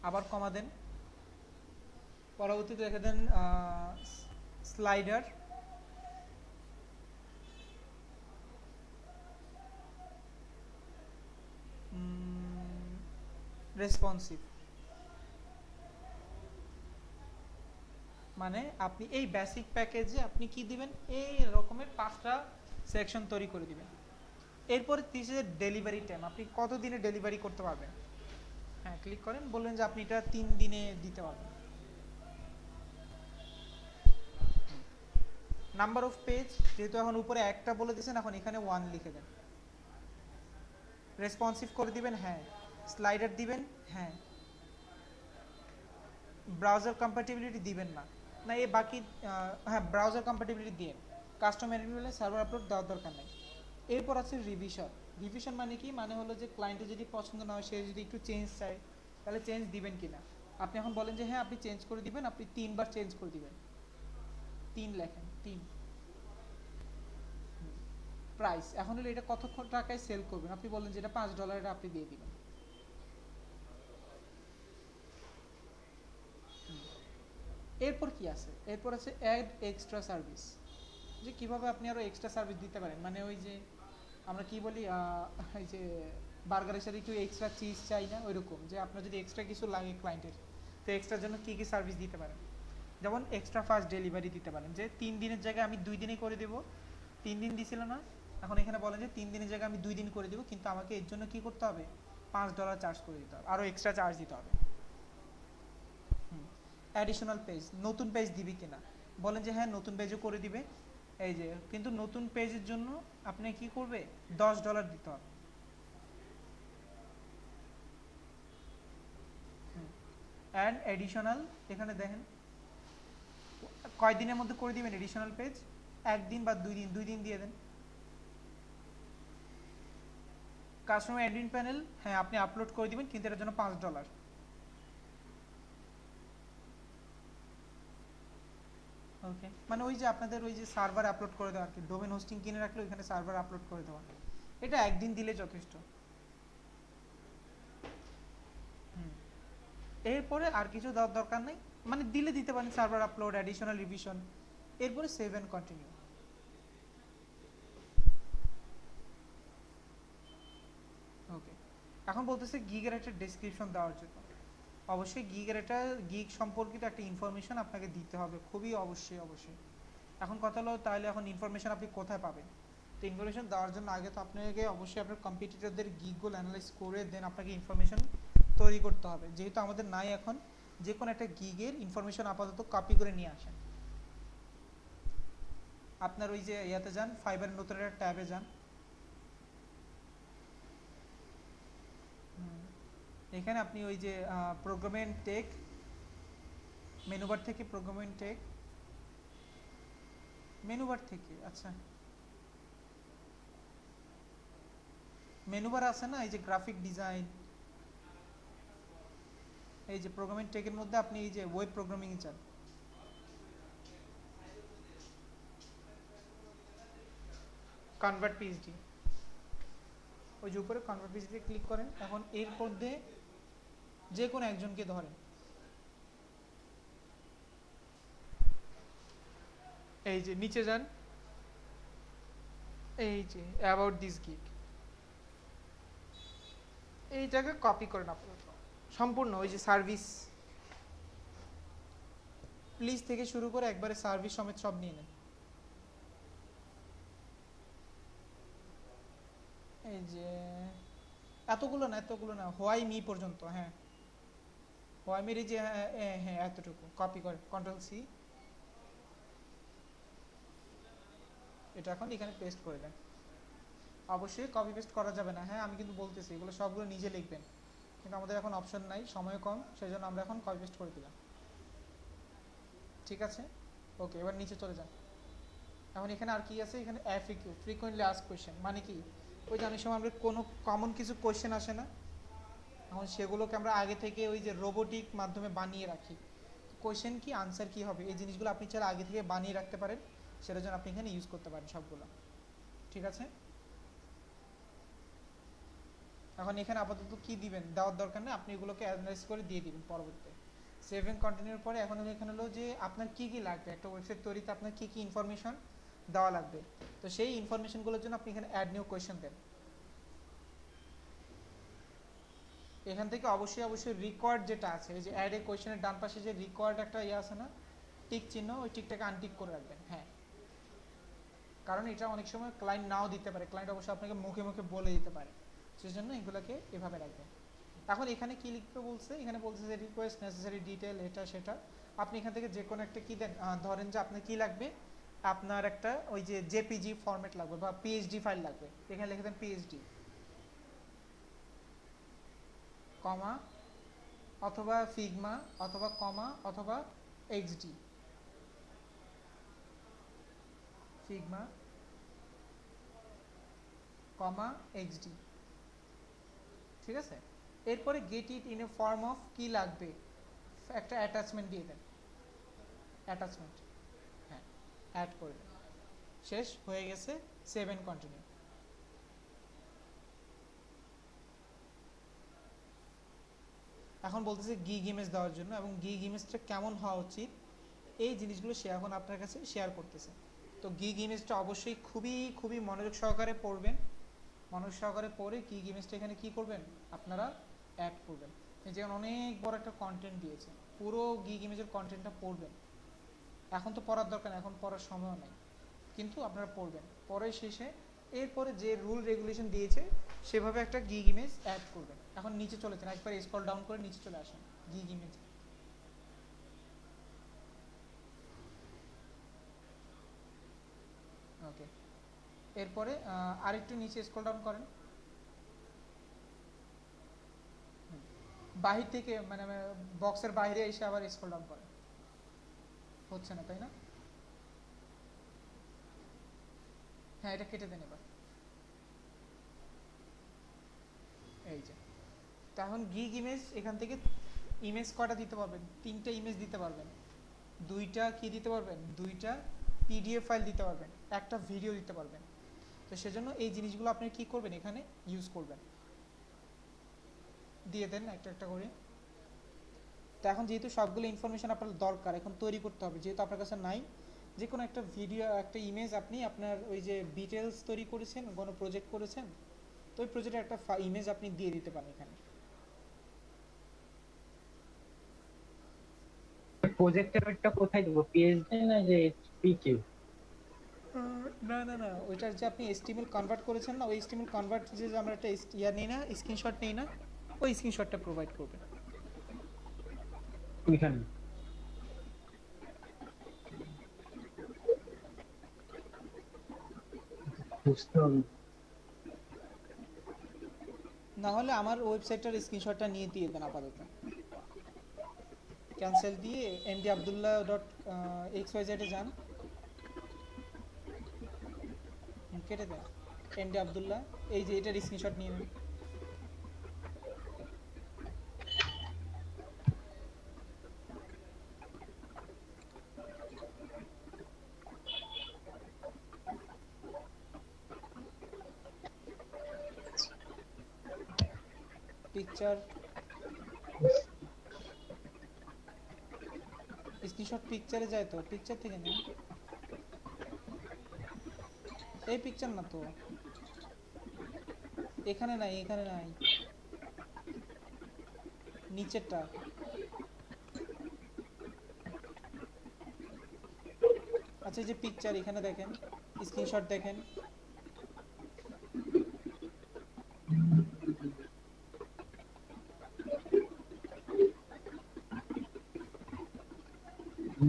আবার কমা দেন। পরবর্তীতে রেখে দেন স্লাইডার, রেসপন্সিভ। মানে আপনি এই বেসিক প্যাকেজে আপনি কি দিবেন, এই রকমের 5টা সেকশন তৈরি করে দিবেন। এরপরে 30 ডেলিভারি টাইম, আপনি কত দিনে ডেলিভারি করতে পারবেন। হ্যাঁ ক্লিক করেন, বললেন যে আপনি এটা 3 দিনে দিতে পারবেন। নাম্বার অফ পেজ, যেহেতু এখন উপরে একটা বলে দিয়েছেন, এখন এখানে 1 লিখে দেন। রেসপন্সিভ করে দিবেন, হ্যাঁ। স্লাইডার দিবেন, হ্যাঁ। ব্রাউজার কম্প্যাটিবিলিটি দিবেন না, না এই বাকি, হ্যাঁ ব্রাউজার কম্প্যাটিবিলিটি দিন। কাস্টম এডিটরে সার্ভার আপলোড দেওয়ার দরকার নেই। এরপর আছে রিভিশন। রিভিশন মানে কি, মানে হলো যে ক্লায়েন্টের যদি পছন্দ না হয়, সে যদি একটু চেঞ্জ চায়, তাহলে চেঞ্জ দিবেন কিনা। আপনি এখন বলেন যে হ্যাঁ আপনি চেঞ্জ করে দিবেন, আপনি 3 বার চেঞ্জ করে দিবেন। 3 লেখেন, 3। প্রাইস, এখন হলো এটা কত টাকায় সেল করবেন, আপনি বলেন যে এটা $5 আপনি দিয়ে দিবেন। এরপর কি আছে, এরপর আছে অ্যাড এক্সট্রা সার্ভিস, যে কিভাবে আপনি আরো এক্সট্রা সার্ভিস দিতে পারেন। মানে ওই যে আমরা কি বলি, এই যে বার্গারের সাথে একটু এক্সট্রা চিজ চাই না, ওইরকম যে আপনার যদি এক্সট্রা কিছু লাগে ক্লায়েন্টের, তো এক্সট্রার জন্য কি কি সার্ভিস দিতে পারেন। যেমন এক্সট্রা ফাস্ট ডেলিভারি দিতে পারেন, যে 3 দিনের জায়গায় আমি 2 দিনে করে দেবো। 3 দিন দিছিল না, এখন এখানে বলেন যে 3 দিনের জায়গায় আমি 2 দিন করে দেবো, কিন্তু আমাকে এর জন্য কি করতে হবে, $5 চার্জ করে দিতে হবে, আরও এক্সট্রা চার্জ দিতে হবে। অ্যাডিশনাল পেজ, নতুন পেজ দিবি কিনা, বলেন যে হ্যাঁ নতুন পেজও করে দিবে। এই যে কিন্তু নতুন পেজের জন্য আপনি কি করবে, $10 দিতে হবে। অ্যান্ড এডিশনাল, এখানে দেখেন কয় দিনের মধ্যে করে দিবেন এডিশনাল পেজ, 1 দিন বা 2 দিন, 2 দিন দিয়ে দেন। কাস্টমার অ্যাডমিন প্যানেল, হ্যাঁ আপনি আপলোড করে দিবেন, কিন্তু এটার জন্য $5। ওকে, মানে ওই যে আপনাদের ওই যে সার্ভার আপলোড করে দেওয়া আর কি, ডোমেন হোস্টিং কিনে রাখলে ওইখানে সার্ভার আপলোড করে দেওয়া, এটা 1 দিন দিলে যথেষ্ট। এরপরে আর কিছু দেওয়ার দরকার নেই, মানে দিলে দিতে পারেন সার্ভার আপলোড, অ্যাডিশনাল রিভিশন। এরপরে সেভ এন্ড কন্টিনিউ। ওকে, এখন বলতেছে গিগের একটা ডেসক্রিপশন দেওয়ার জন্য। অবশ্যই গিগের একটা গিগ সম্পর্কিত একটা ইনফরমেশন আপনাকে দিতে হবে, খুবই অবশ্যই অবশ্যই। এখন কথা হলো তাহলে এখন ইনফরমেশন আপনি কোথায় পাবেন? তো ইনফরমেশন দেওয়ার জন্য আগে তো আপনাকে অবশ্যই আপনার কম্পিটিটরদের গিগগুলো অ্যানালাইজ করে দেন আপনাকে ইনফরমেশন তৈরি করতে হবে। যেহেতু আমাদের নাই এখন, যে কোনো একটা গিগের ইনফরমেশন আপাতত কপি করে নিয়ে আসেন। আপনার ওই যে ইয়াতে যান, ফাইবার নতুন একটা ট্যাবে যান, এখানে আপনি ওই যে প্রোগ্রামিং টেক মেনুবার থেকে প্রোগ্রামিং টেক মেনুবার থেকে, আচ্ছা মেনুবার আছে না এই যে গ্রাফিক ডিজাইন, এই যে প্রোগ্রামিং টেকের মধ্যে আপনি এই যে ওয়েব প্রোগ্রামিং চান, কনভার্ট পিএইচডি, ওই যে উপরে কনভার্ট পিএইচডি ক্লিক করেন। এখন এর মধ্যে যে কোনো একজনকে ধরেন, এই যে নিচে যান, এই যে অ্যাবাউট দিস গিগ, এই জায়গায় কপি করেন আপাতত সম্পূর্ণ ওই যে সার্ভিস প্লিজ থেকে শুরু করে একবারে সার্ভিস সমেত সব নিয়ে নেন। এই যে এতগুলো না হোয়াই মি পর্যন্ত, হ্যাঁ হোয়াই মির এই যে হ্যাঁ এতটুকু কপি করে কন্ট্রোল সি, এটা এখন এখানে পেস্ট করে দেন। অবশ্যই কপি পেস্ট করা যাবে না, হ্যাঁ আমি কিন্তু বলতেছি এগুলো সবগুলো নিজে লিখবেন, কিন্তু আমাদের এখন অপশন নাই, সময় কম, সেই জন্য আমরা এখন কপি পেস্ট করে দিলাম। ঠিক আছে, ওকে এবার নিচে চলে যান। এখন এখানে আর কি আছে, এখানে এফএকিউ ফ্রিকোয়েন্টলি আস্কড কোয়েশ্চেন, মানে কি ওই যে অনেক সময় আমরা কোনো কমন কিছু কোয়েশ্চেন আসে না, এখন সেগুলোকে আমরা আগে থেকে ওই যে রোবোটিক মাধ্যমে বানিয়ে রাখি, কোয়েশ্চেন কি আনসার কি হবে এই জিনিসগুলো আপনি চাইলে আগে থেকে বানিয়ে রাখতে পারেন, সেটার জন্য আপনি এখানে ইউজ করতে পারেন সবগুলো। ঠিক আছে, এখন এখানে আপাতত কি দিবেন দেওয়ার দরকার নেই, আপনি এগুলোকে অ্যানালাইজ করে দিয়ে দিবেন পরবর্তীতে। সেভ এন্ড কন্টিনিউর পরে এখন এখানে হলো যে আপনার কি কি লাগবে, একটা ওয়েবসাইট তৈরিতে আপনার কি কি ইনফরমেশন দেওয়া লাগবে, তো সেই ইনফরমেশনগুলোর জন্য আপনি এখানে অ্যাড নিউ কোয়েশ্চেন দেন। এখান থেকে অবশ্যই রিকোয়ার্ড যেটা আছে, এই যে অ্যাড এ কোয়েশ্চেনের ডান পাশে যে রিকোয়ার্ড একটা ইয়ে আছে না টিক চিহ্ন, ওই টিকটাকে আনটিক করে রাখবেন, হ্যাঁ কারণ এটা অনেক সময় ক্লায়েন্ট নাও দিতে পারে, ক্লায়েন্ট অবশ্যই আপনাকে মুখে মুখে বলে দিতে পারে, সেই জন্য এগুলোকে এভাবে রাখবেন। এখন এখানে কি লিখতে বলছে, এখানে বলছে যে রিকোয়েস্ট নেসেসারি ডিটেল এটা সেটা, আপনি এখান থেকে যে কোনো একটা কি দেন, ধরেন যে আপনার কি লাগবে, আপনার একটা ওই যে জেপিজি ফরম্যাট লাগবে বা পিএইচডি ফাইল লাগবে, এখানে লিখে দেন পিএইচডি কমা অথবা ফিগমা অথবা কমা অথবা এইচডি, ফিগমা কমা এইচডি। ঠিক আছে, এরপরে get it in a form of কি লাগবে, একটা অ্যাটাচমেন্ট দিয়ে দেন, অ্যাটাচমেন্ট হ্যাঁ অ্যাড করে দেন, শেষ হয়ে গেছে, সেভ এন্ড কন্টিনিউ। এখন বলতেছে গিগ ইমেজ দেওয়ার জন্য, এবং গিগ ইমেজটা কেমন হওয়া উচিত এই জিনিসগুলো সে এখন আপনার কাছে শেয়ার করতেছে। তো গিগ ইমেজটা অবশ্যই খুবই মনোযোগ সহকারে পড়বেন, মনোযোগ সহকারে পড়ে গিগ ইমেজটা এখানে কি করবেন আপনারা অ্যাড করবেন। এই যে অনেক বড় একটা কন্টেন্ট দিয়েছে, পুরো গিগ ইমেজের কন্টেন্টটা পড়বেন, এখন তো পড়ার দরকার নেই, এখন পড়ার সময় নেই, কিন্তু আপনারা পড়বেন, পরে শেষে এরপরে যে রুল রেগুলেশন দিয়েছে সেভাবে একটা গিগ ইমেজ অ্যাড করবেন। এখন নিচে চলে যান, একবার স্ক্রল ডাউন করে নিচে চলে আসেন গিগ ইমেজ, ওকে এরপরে আরেকটু নিচে স্ক্রল ডাউন করেন, বাহির থেকে মানে বক্সের বাইরে এসে আবার স্ক্রল ডাউন করেন, হচ্ছে না তাই না, হ্যাঁ এটা কেটে দেন এবার, এই যে তখন গিগ ইমেজ এখান থেকে ইমেজ কয়টা দিতে পারবেন, 3টা ইমেজ দিতে পারবেন, 2টা কি দিতে পারবেন, 2টা পিডিএফ ফাইল দিতে পারবেন, একটা ভিডিও দিতে পারবেন। তো সেজন্য এই জিনিসগুলো আপনি কি করবেন এখানে ইউজ করবেন, দিয়ে দেন একটা একটা করে। তো এখন যেহেতু সবগুলো ইনফরমেশন আপনার দরকার এখন তৈরি করতে হবে, যেহেতু আপনার কাছে নাই, যে কোনো একটা ভিডিও একটা ইমেজ আপনি আপনার ওই যে ডিটেলস তৈরি করেছেন, কোনো প্রজেক্ট করেছেন, তো ওই প্রজেক্টের একটা ইমেজ আপনি দিয়ে দিতে পারেন এখানে। প্রজেক্টরটা কোথায় দেবো, পিএইচডি না যে পিকিউ? না না না, ওইটার যে আপনি এসটিএমএল কনভার্ট করেছেন না, ওই এসটিএমএল কনভার্ট যে আমরা একটা ইয়া নিই না, স্ক্রিনশট নিই না, ওই স্ক্রিনশটটা প্রোভাইড করবেন। ওইখানে বুঝতে হবে। না হলে আমার ওয়েবসাইটটার স্ক্রিনশটটা নিয়ে দিয়ে দেন আপাতত, ক্যান্সেল দিয়ে mdabdullah.xyz এ যান, কেটে দেন এমডি আব্দুল্লাহ, এই যে এটার স্ক্রিনশট নিয়ে নেন। পিকচার স্ক্রিনশট পিকচারে যায় তো, পিকচার থেকে নিন। এই পিকচার না তো, এখানে নাই, এখানে নাই, নিচেরটা। আচ্ছা, এই যে পিকচার, এখানে দেখেন, স্ক্রিনশট দেখেন।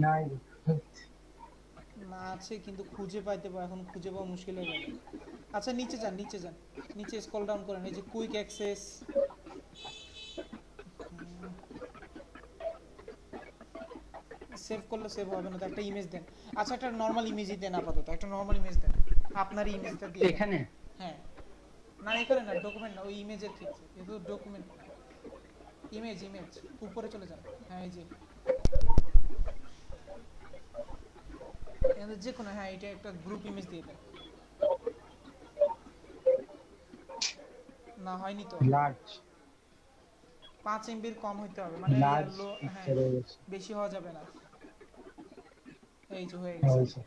নাই না আছে কিন্তু খুঁজে পাইতে এখন খুঁজে পাওয়া মুশকিল হয়ে যাবে। আচ্ছা নিচে যান, নিচে যান, নিচে স্ক্রল ডাউন করেন, এই যে কুইক অ্যাক্সেস, সেভ করলে সেভ হবে না তো, একটা ইমেজ দেন। আচ্ছা একটা নরমাল ইমেজই দেন আপাতত, একটা নরমাল ইমেজ দেন, আপনার ইমেজটা দিয়ে এখানে। হ্যাঁ না এখানে না, ডকুমেন্ট না, ওই ইমেজের ক্ষেত্রে এটা ডকুমেন্ট, ইমেজ ইমেজ উপরে চলে যান। হ্যাঁ এই যে যে কোনো, হ্যাঁ এটা একটা গ্রুপ ইমেজ দিয়ে দেন। না হয়নি তো, লার্জ 5 এমবির কম হইতে হবে, মানে লার্জ হ্যাঁ পিকচার হয়ে গেছে। বেশি হওয়া যাবে না। এই যে হয়ে গেছে,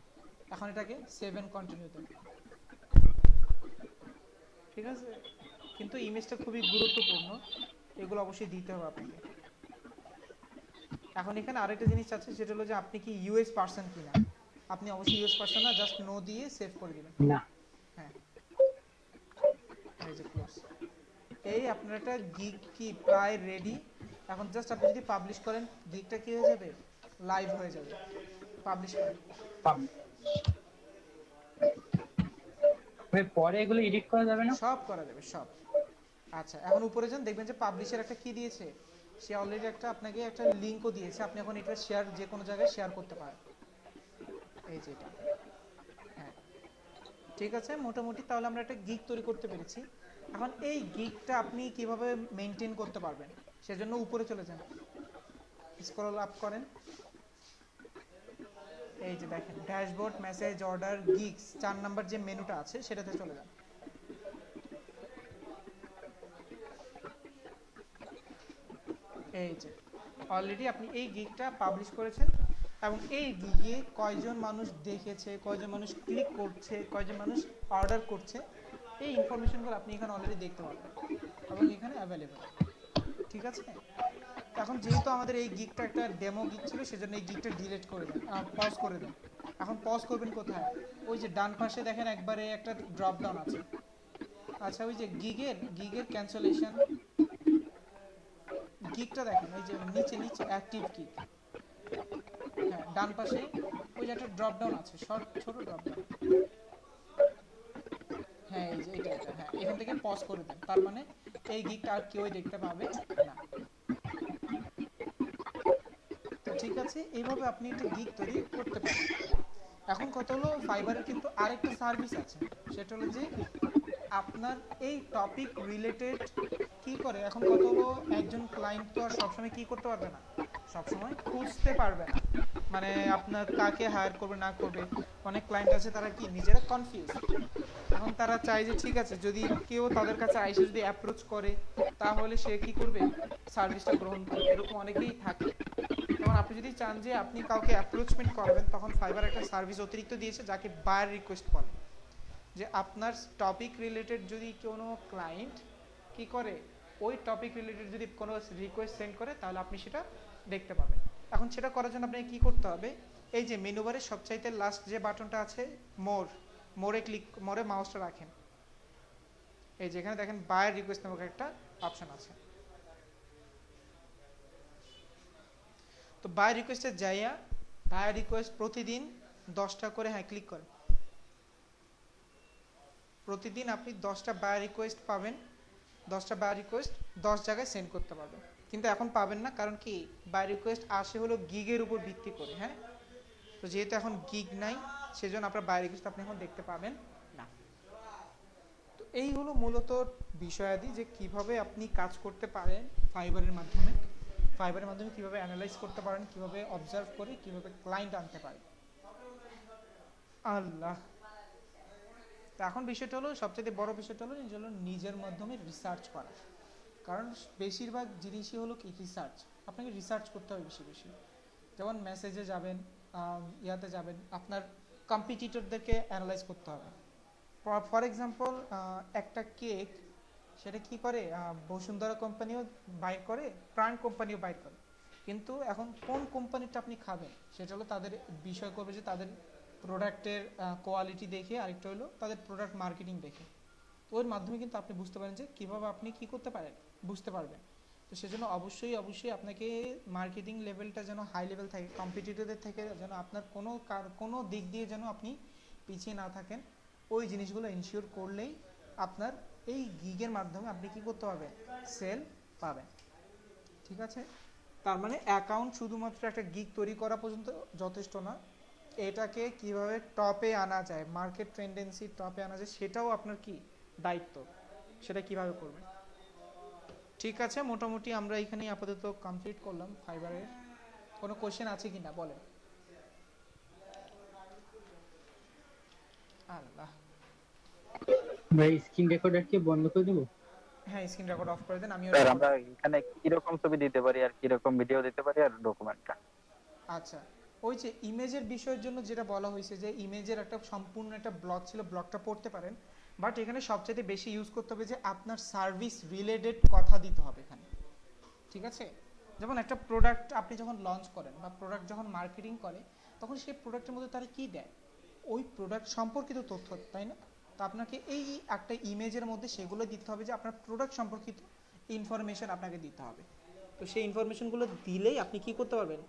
এখন এটাকে সেভ এন্ড কন্টিনিউ দেন। ঠিক আছে, কিন্তু ইমেজটা খুবই গুরুত্বপূর্ণ, এগুলো অবশ্যই দিতে হবে আপনাকে। এখন এখানে আরেকটা জিনিস আছে, সেটা হলো যে আপনি কি ইউএস পারসন কিনা। আপনি অবশ্যই ইউএস পারসন না, জাস্ট নো দিয়ে সেভ করে দিবেন। না হ্যাঁ এই যে ক্লোজ। এই আপনার একটা গিগ কি প্রায় রেডি, এখন জাস্ট আপনি যদি পাবলিশ করেন গিগটা কি হয়ে যাবে, লাইভ হয়ে যাবে। পাবলিশ করেন, পরে এগুলো এডিট করা যাবে না? সব করা যাবে সব। আচ্ছা এখন উপরে যান, দেখবেন যে পাবলিশের একটা কি দিয়েছে, সে অলরেডি একটা আপনাকে একটা লিংকও দিয়েছে, আপনি এখন এটা শেয়ার যে কোনো জায়গায় শেয়ার করতে পারেন। এই যে এটা, হ্যাঁ ঠিক আছে, মোটামুটি তাহলে আমরা একটা গিগ তৈরি করতে পেরেছি। এখন এই গিগটা আপনি কিভাবে মেনটেন করতে পারবেন, সেজন্য উপরে চলে যান, স্ক্রল আপ করেন, এই যে দেখেন dashboard, message, order, gigs, 4 number যে মেনুটা আছে সেটাতে চলে যান। এই যে অলরেডি আপনি এই গিগটা পাবলিশ করেছেন, এবং এই গিগে কয়জন মানুষ দেখেছে, কয়জন মানুষ ক্লিক করছে, কয়জন মানুষ অর্ডার করছে, এই ইনফরমেশনগুলো আপনি এখানে অলরেডি দেখতে পাবেন এবং এখানে অ্যাভেলেবল। ঠিক আছে, এখন যেহেতু আমাদের এই গিগটা একটা ডেমো গিগ ছিল, সেজন্য এই গিগটা ডিলিট করে দেন, পজ করে দেন। এখন পজ করবেন কোথায়, ওই যে ডান পাশে দেখেন একবারে একটা ড্রপ ডাউন আছে। আচ্ছা ওই যে গিগের ক্যান্সেলেশন গিগটা দেখেন, ওই যে নিচে নিচে অ্যাক্টিভ গিগ, হ্যাঁ ডান পাশে ওই যে একটা ড্রপ ডাউন আছে, ছোট ড্রপ ডাউন, হ্যাঁ এই যে এটা, হ্যাঁ এখান থেকে পজ করে দেন, তার মানে এই গিগটা আর কেউই দেখতে পাবে না। তো ঠিক আছে, এইভাবে আপনি একটা গিগ তৈরি করতে পারেন। এখন কত হলো, ফাইবারের কিন্তু আরেকটা সার্ভিস আছে, সেটা হলো যে আপনার এই টপিক রিলেটেড কি করে, এখন কত হলো একজন ক্লায়েন্ট তো আর সবসময় কি করতে পারবে না, সবসময় খুঁজতে পারবে না, মানে আপনার কাকে হায়ার করবে না করবে। অনেক ক্লায়েন্ট আছে তারা কি নিজেরা কনফিউজ, এখন তারা চায় যে ঠিক আছে যদি কেউ তাদের কাছে আইসে যদি অ্যাপ্রোচ করে তাহলে সে কি করবে, সার্ভিসটা গ্রহণ করবে, এরকম অনেকেই থাকে। যেমন আপনি যদি চান যে আপনি কাউকে অ্যাপ্রোচমেন্ট করবেন, তখন ফাইবার একটা সার্ভিস অতিরিক্ত দিয়েছে যাকে বায়ার রিকোয়েস্ট বলে, যে আপনার টপিক রিলেটেড যদি কোনো ক্লায়েন্ট কি করে ওই টপিক রিলেটেড যদি কোনো রিকোয়েস্ট সেন্ড করে তাহলে আপনি সেটা দেখতে পাবেন। এখন সেটা করার জন্য আপনাকে কি করতে হবে, এই যে মেনু বারের সবচাইতে লাস্ট যে বাটনটা আছে মোরে মাউসটা রাখেন, এই যে এখানে দেখেন বায়ার রিকোয়েস্ট নামক একটা অপশন আছে। তো বায়ার রিকোয়েস্টে যাইয়া বায়ার রিকোয়েস্ট প্রতিদিন 10টা করে, হ্যাঁ ক্লিক করেন, প্রতিদিন আপনি 10টা বায়ার রিকোয়েস্ট পাবেন। 10টা বায়ার রিকোয়েস্ট 10 জায়গায় সেন্ড করতে পারবেন, কিন্তু এখন পাবেন না, কারণ কি বায়ার রিকোয়েস্ট আসে হলো গিগের উপর ভিত্তি করে। হ্যাঁ, তো যেহেতু এখন গিগ নাই সেজন্য আপনার বায়ার রিকোয়েস্ট আপনি এখন দেখতে পাবেন না। তো এই হলো মূলত বিষয়াদি যে কিভাবে আপনি কাজ করতে পারেন ফাইবারের মাধ্যমে, ফাইবারের মাধ্যমে কিভাবে অ্যানালাইজ করতে পারেন, কিভাবে অবজার্ভ করে কিভাবে ক্লায়েন্ট আনতে পারেন। আল্লাহ, তো এখন বিষয়টা হলো, সবচেয়ে বড় বিষয়টা হলো নিজের মাধ্যমে রিসার্চ করা, কারণ বেশিরভাগ জিনিসই হলো কি রিসার্চ, আপনাকে রিসার্চ করতে হবে বেশি বেশি। যেমন মেসেজে যাবেন, ইয়াতে যাবেন, আপনার কম্পিটিটরদেরকে অ্যানালাইজ করতে হবে। ফর এক্সাম্পল একটা কেক, সেটা কি করে বসুন্ধরা কোম্পানিও বাই করে, প্রাণ কোম্পানিও বাই করে, কিন্তু এখন কোন কোম্পানিটা আপনি খাবেন সেটা হলো তাদের বিষয় করবে যে তাদের প্রোডাক্টের কোয়ালিটি দেখে, আরেকটা হলো তাদের প্রোডাক্ট মার্কেটিং দেখে। তো ওর মাধ্যমে কিন্তু আপনি বুঝতে পারেন যে কীভাবে আপনি কি করতে পারেন, বুঝতে পারবেন। তো সেজন্য অবশ্যই আপনাকে মার্কেটিং লেভেলটা যেন হাই লেভেল থাকে, কম্পিটিটরদের থেকে যেন আপনার কোনো দিক দিয়ে যেন আপনি পিছিয়ে না থাকেন। ওই জিনিসগুলো এনশিওর করলেই আপনার এই গিগের মাধ্যমে আপনি কি করতে পারবেন, সেল পাবেন। ঠিক আছে, তার মানে অ্যাকাউন্ট শুধুমাত্র একটা গিগ তৈরি করা পর্যন্ত যথেষ্ট না, এটাকে কিভাবে টপে আনা যায়, মার্কেট টেন্ডেন্সি টপে আনা যায়, সেটাও আপনার কি দায়িত্ব, সেটা কিভাবে করবেন। ঠিক আছে, মোটামুটি আমরা এখানেই আপাতত কমপ্লিট করলাম ফাইবারের। কোনো কোশ্চেন আছে কিনা বলেন। আল্লাহ, ভাই স্ক্রিন রেকর্ডার কি বন্ধ করে দেব? হ্যাঁ স্ক্রিন রেকর্ড অফ করে দেন। আমিও স্যার আমরা এখানে কি রকম ছবি দিতে পারি আর কি রকম ভিডিও দিতে পারি আর ডকুমেন্টটা? আচ্ছা, ওই যে ইমেজের বিষয়ের জন্য যেটা বলা হয়েছে যে ইমেজের একটা সম্পূর্ণ একটা ব্লগ ছিল, ব্লগটা পড়তে পারেন, বাট এখানে সবচেয়ে বেশি ইউজ করতে হবে যে আপনার সার্ভিস রিলেটেড কথা দিতে হবে এখানে। ঠিক আছে, যেমন একটা প্রোডাক্ট আপনি যখন লঞ্চ করেন বা প্রোডাক্ট যখন মার্কেটিং করে, তখন সেই প্রোডাক্টের মধ্যে তারা কী দেয়, ওই প্রোডাক্ট সম্পর্কিত তথ্য, তাই না? তো আপনাকে এই একটা ইমেজের মধ্যে সেগুলো দিতে হবে যে আপনার প্রোডাক্ট সম্পর্কিত ইনফরমেশন আপনাকে দিতে হবে। তো সেই ইনফরমেশনগুলো দিলেই আপনি কি করতে পারবেন,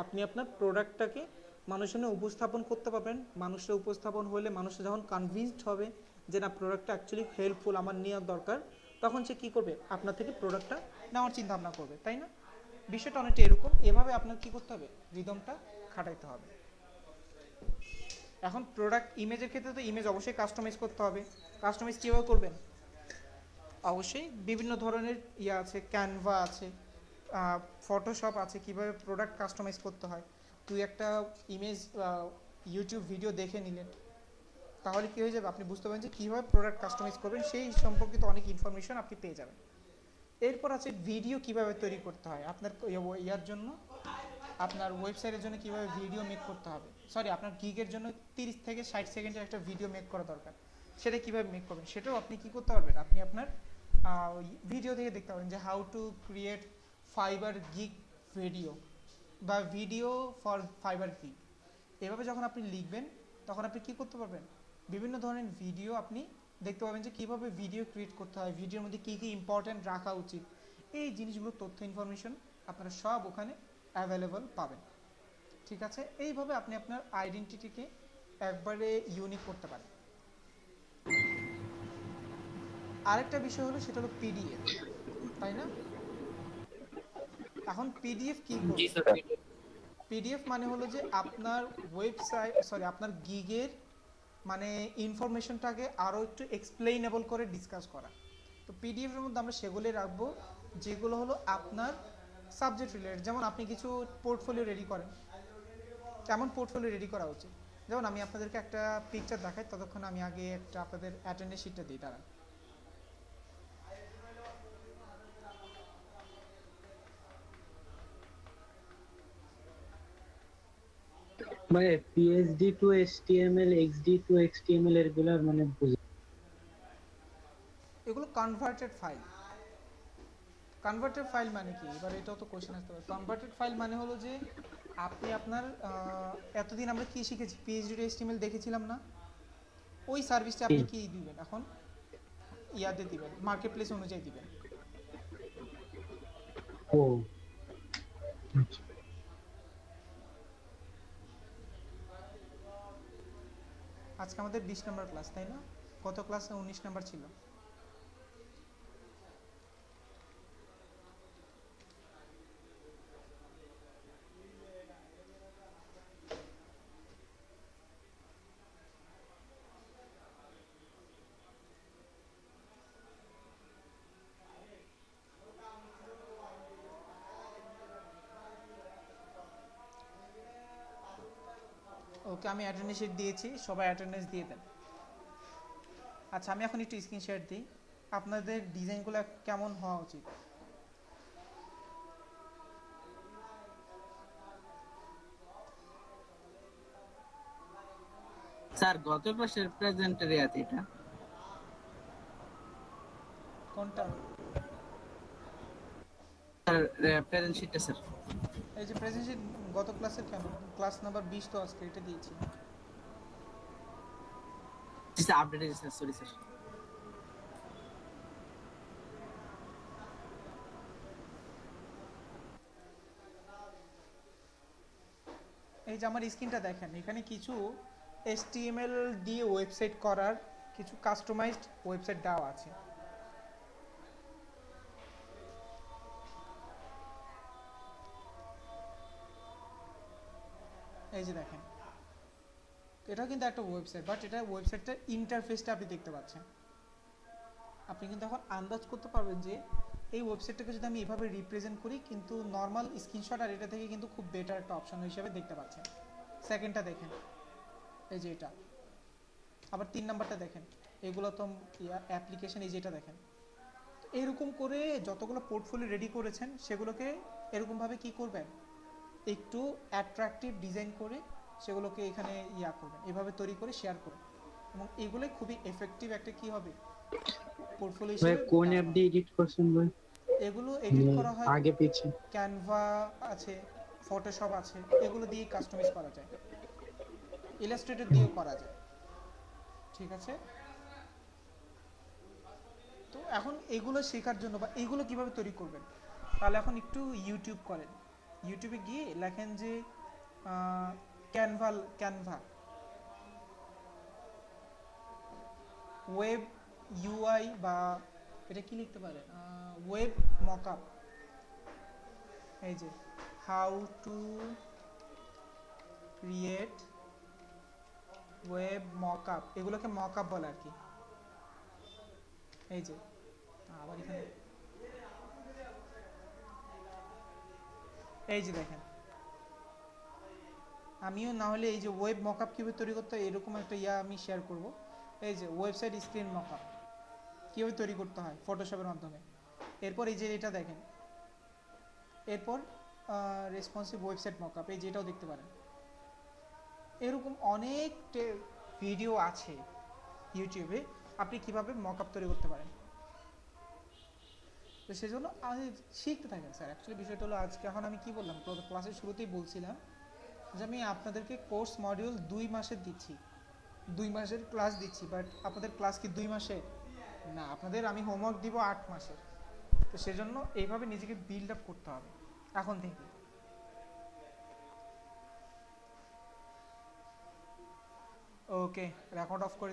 আপনি আপনার প্রোডাক্টটাকে মানুষের সামনে উপস্থাপন করতে পারবেন। মানুষের উপস্থাপন হলে মানুষ যখন কনভিন্সড হবে যে না প্রোডাক্টটা অ্যাকচুয়ালি হেল্পফুল, আমার নেওয়ার দরকার, তখন সে কী করবে, আপনার থেকে প্রোডাক্টটা নেওয়ার চিন্তা ভাবনা করবে, তাই না? বিষয়টা অনেকটা এরকম, এভাবে আপনার কি করতে হবে, রিদমটা খাটাইতে হবে। এখন প্রোডাক্ট ইমেজের ক্ষেত্রে তো ইমেজ অবশ্যই কাস্টমাইজ করতে হবে। কাস্টমাইজ কীভাবে করবেন, অবশ্যই বিভিন্ন ধরনের আছে, ক্যানভা আছে, ফটোশপ আছে, কিভাবে প্রোডাক্ট কাস্টমাইজ করতে হয়। তুই একটা ইমেজ ইউটিউব ভিডিও দেখে নিলেন, তাহলে কী হয়ে যাবে, আপনি বুঝতে পারেন যে কীভাবে প্রোডাক্ট কাস্টমাইজ করবেন, সেই সম্পর্কিত অনেক ইনফরমেশন আপনি পেয়ে যাবেন। এরপর আছে ভিডিও কিভাবে তৈরি করতে হয়, আপনার ইয়ার জন্য, আপনার ওয়েবসাইটের জন্য কিভাবে ভিডিও মেক করতে হবে, সরি আপনার গিগের জন্য 30 থেকে 60 সেকেন্ডের একটা ভিডিও মেক করা দরকার, সেটা কিভাবে মেক করবেন সেটাও আপনি কি করতে পারবেন, আপনি আপনার ভিডিও থেকে দেখতে পারেন যে how to create fibre gig video বা ভিডিও ফর ফাইবার গিগ। এভাবে যখন আপনি লিখবেন তখন আপনি কি করতে পারবেন, বিভিন্ন ধরনের ভিডিও আপনি দেখতে পাবেন যে কীভাবে ভিডিও ক্রিয়েট করতে হয়, ভিডিওর মধ্যে কী কী ইম্পর্টেন্ট রাখা উচিত, এই জিনিসগুলো তথ্য ইনফরমেশন আপনারা সব ওখানে অ্যাভেলেবল পাবেন। ঠিক আছে, এইভাবে আপনি আপনার আইডেন্টিটিকে একবারে ইউনিক করতে পারেন। আরেকটা বিষয় হলো সেটা হলো পিডিএফ, তাই না? এখন পিডিএফ কি করবে, পিডিএফ মানে হলো যে আপনার ওয়েবসাইট, সরি আপনার গিগের মানে ইনফরমেশনটাকে আরও একটু এক্সপ্লেইনেবল করে ডিসকাস করা। তো পিডিএফের মধ্যে আমরা সেগুলোই রাখবো যেগুলো হলো আপনার সাবজেক্ট রিলেটেড। যেমন আপনি কিছু পোর্টফোলিও রেডি করেন, কেমন পোর্টফোলিও রেডি করা উচিত, যেমন আমি আপনাদেরকে একটা পিকচার দেখাই, ততক্ষণ আমি আগে একটা আপনাদের অ্যাটেন্ডেন্স শিটটা দিই। দাঁড়ান, মানে PhD to HTML, XD to XHTML এরগুলো মানে বুঝি, এগুলো কনভার্টেড ফাইল, কনভার্টেড ফাইল মানে কি, এবার এটাও তো কোশ্চেন আসতে পারে। কনভার্টেড ফাইল মানে হলো যে আপনি আপনার এতদিন আমরা কি শিখেছি, পিএইচডি এসটিএমএল দেখেছিলাম না, ওই সার্ভিসটা আপনি কি দিবেন এখন, ইয়াতে দিবেন, মার্কেট প্লেস অনুযায়ী দিবেন। ও আজকে আমাদের 20 নম্বর ক্লাস, তাই না? গত ক্লাসে 19 নম্বর ছিল। ওকে, আমি অ্যাটেন্ডেন্স শিট দিয়েছি, সবাই অ্যাটেন্ডেন্স দিয়ে দেন। আচ্ছা, আমি এখন একটু স্ক্রিন শেয়ার দিই। আপনাদের ডিজাইনগুলো কেমন হওয়া উচিত? স্যার গত ক্লাসের প্রেজেন্টের ইয়াতে এটা কোনটা? স্যার প্রেজেন্ট শিটটা স্যার। এই যে প্রেজেন্ট শিট গত ক্লাসের, কেন ক্লাস নাম্বার 20 তো আজকে এটা দিয়েছি। জি স্যার, আপডেট হয়েছে স্যার, সরি স্যার। এই যে আমার স্ক্রিনটা দেখেন, এখানে কিছু HTML দিয়ে ওয়েবসাইট করার কিছু কাস্টমাইজড ওয়েবসাইট দেওয়া আছে। এই যে দেখেন, এটা কিন্তু একটা ওয়েবসাইট, বাট এটা ওয়েবসাইটটার ইন্টারফেসটা আপনি দেখতে পাচ্ছেন। আপনি কিন্তু এখন আন্দাজ করতে পারবেন যে এই ওয়েবসাইটটাকে যদি আমি এভাবে রিপ্রেজেন্ট করি, কিন্তু নর্মাল স্ক্রিনশট আর এটা থেকে কিন্তু খুব বেটার একটা অপশন হিসেবে দেখতে পাচ্ছেন। সেকেন্ডটা দেখেন, এই যে এটা। আবার 3 নাম্বারটা দেখেন, এগুলো তো অ্যাপ্লিকেশন, এই যে এটা দেখেন। তো এরকম করে যতগুলো পোর্টফোলিও রেডি করেছেন সেগুলোকে এরকমভাবে কি করবেন, একটু অ্যাট্রাকটিভ ডিজাইন করে সেগুলোকে এখানে করবেন, এভাবে তৈরি করে শেয়ার করুন, এবং এগুলোই খুবই এফেক্টিভ একটা কি হবে, পোর্টফোলিও ভাই হিসেবে। কোন অ্যাপ দিয়ে এডিট করছেন ভাই? এগুলো এডিট করা হয় আগে পিছে ক্যানভা আছে, ফটোশপ আছে, এগুলো দিয়ে কাস্টমাইজ করা যায়, ইলাস্ট্রেটর দিয়েও করা যায়। ঠিক আছে, তো এখন এগুলো শেখার জন্য বা এগুলো কিভাবে তৈরি করবেন, তাহলে এখন একটু ইউটিউব করেন। ইউটিউবে গিয়ে লেখেন যে ক্যানভা ওয়েব ইউআই, বা এটা কি লিখতে পারেন, ওয়েব মকআপ। এই যে how to create web mockup, এগুলোকে মকআপ বলে আর কি। এই যে আবার এখানে এই যে দেখেন, আমিও না হলে এই যে ওয়েব মকআপ কিভাবে তৈরি করতে হয় এরকম একটা আমি শেয়ার করব। এই যে ওয়েবসাইট স্ক্রিন মকআপ কিভাবে তৈরি করতে হয় ফটোশপের মাধ্যমে। এরপর এই যে এটা দেখেন, এরপর রেসপন্সিভ ওয়েবসাইট মকআপ, এই যেটাও দেখতে পারেন। এরকম অনেক ভিডিও আছে ইউটিউবে, আপনি কিভাবে মকআপ তৈরি করতে পারেন। তো সেজন্য শিখতে থাকেন স্যার। অ্যাকচুয়ালি বিষয়টা হলো, আজকে এখন আমি কি বললাম, ক্লাসের শুরুতেই বলছিলাম যে আমি আপনাদেরকে কোর্স মডিউল 2 মাসের দিচ্ছি, 2 মাসের ক্লাস দিচ্ছি, বাট আপনাদের ক্লাস কি 2 মাসে না, আপনাদের আমি হোমওয়ার্ক দিব 8 মাসের। তো সেজন্য এইভাবে নিজেকে বিল্ড আপ করতে হবে এখন থেকে। ওকে, রেকর্ড অফ করে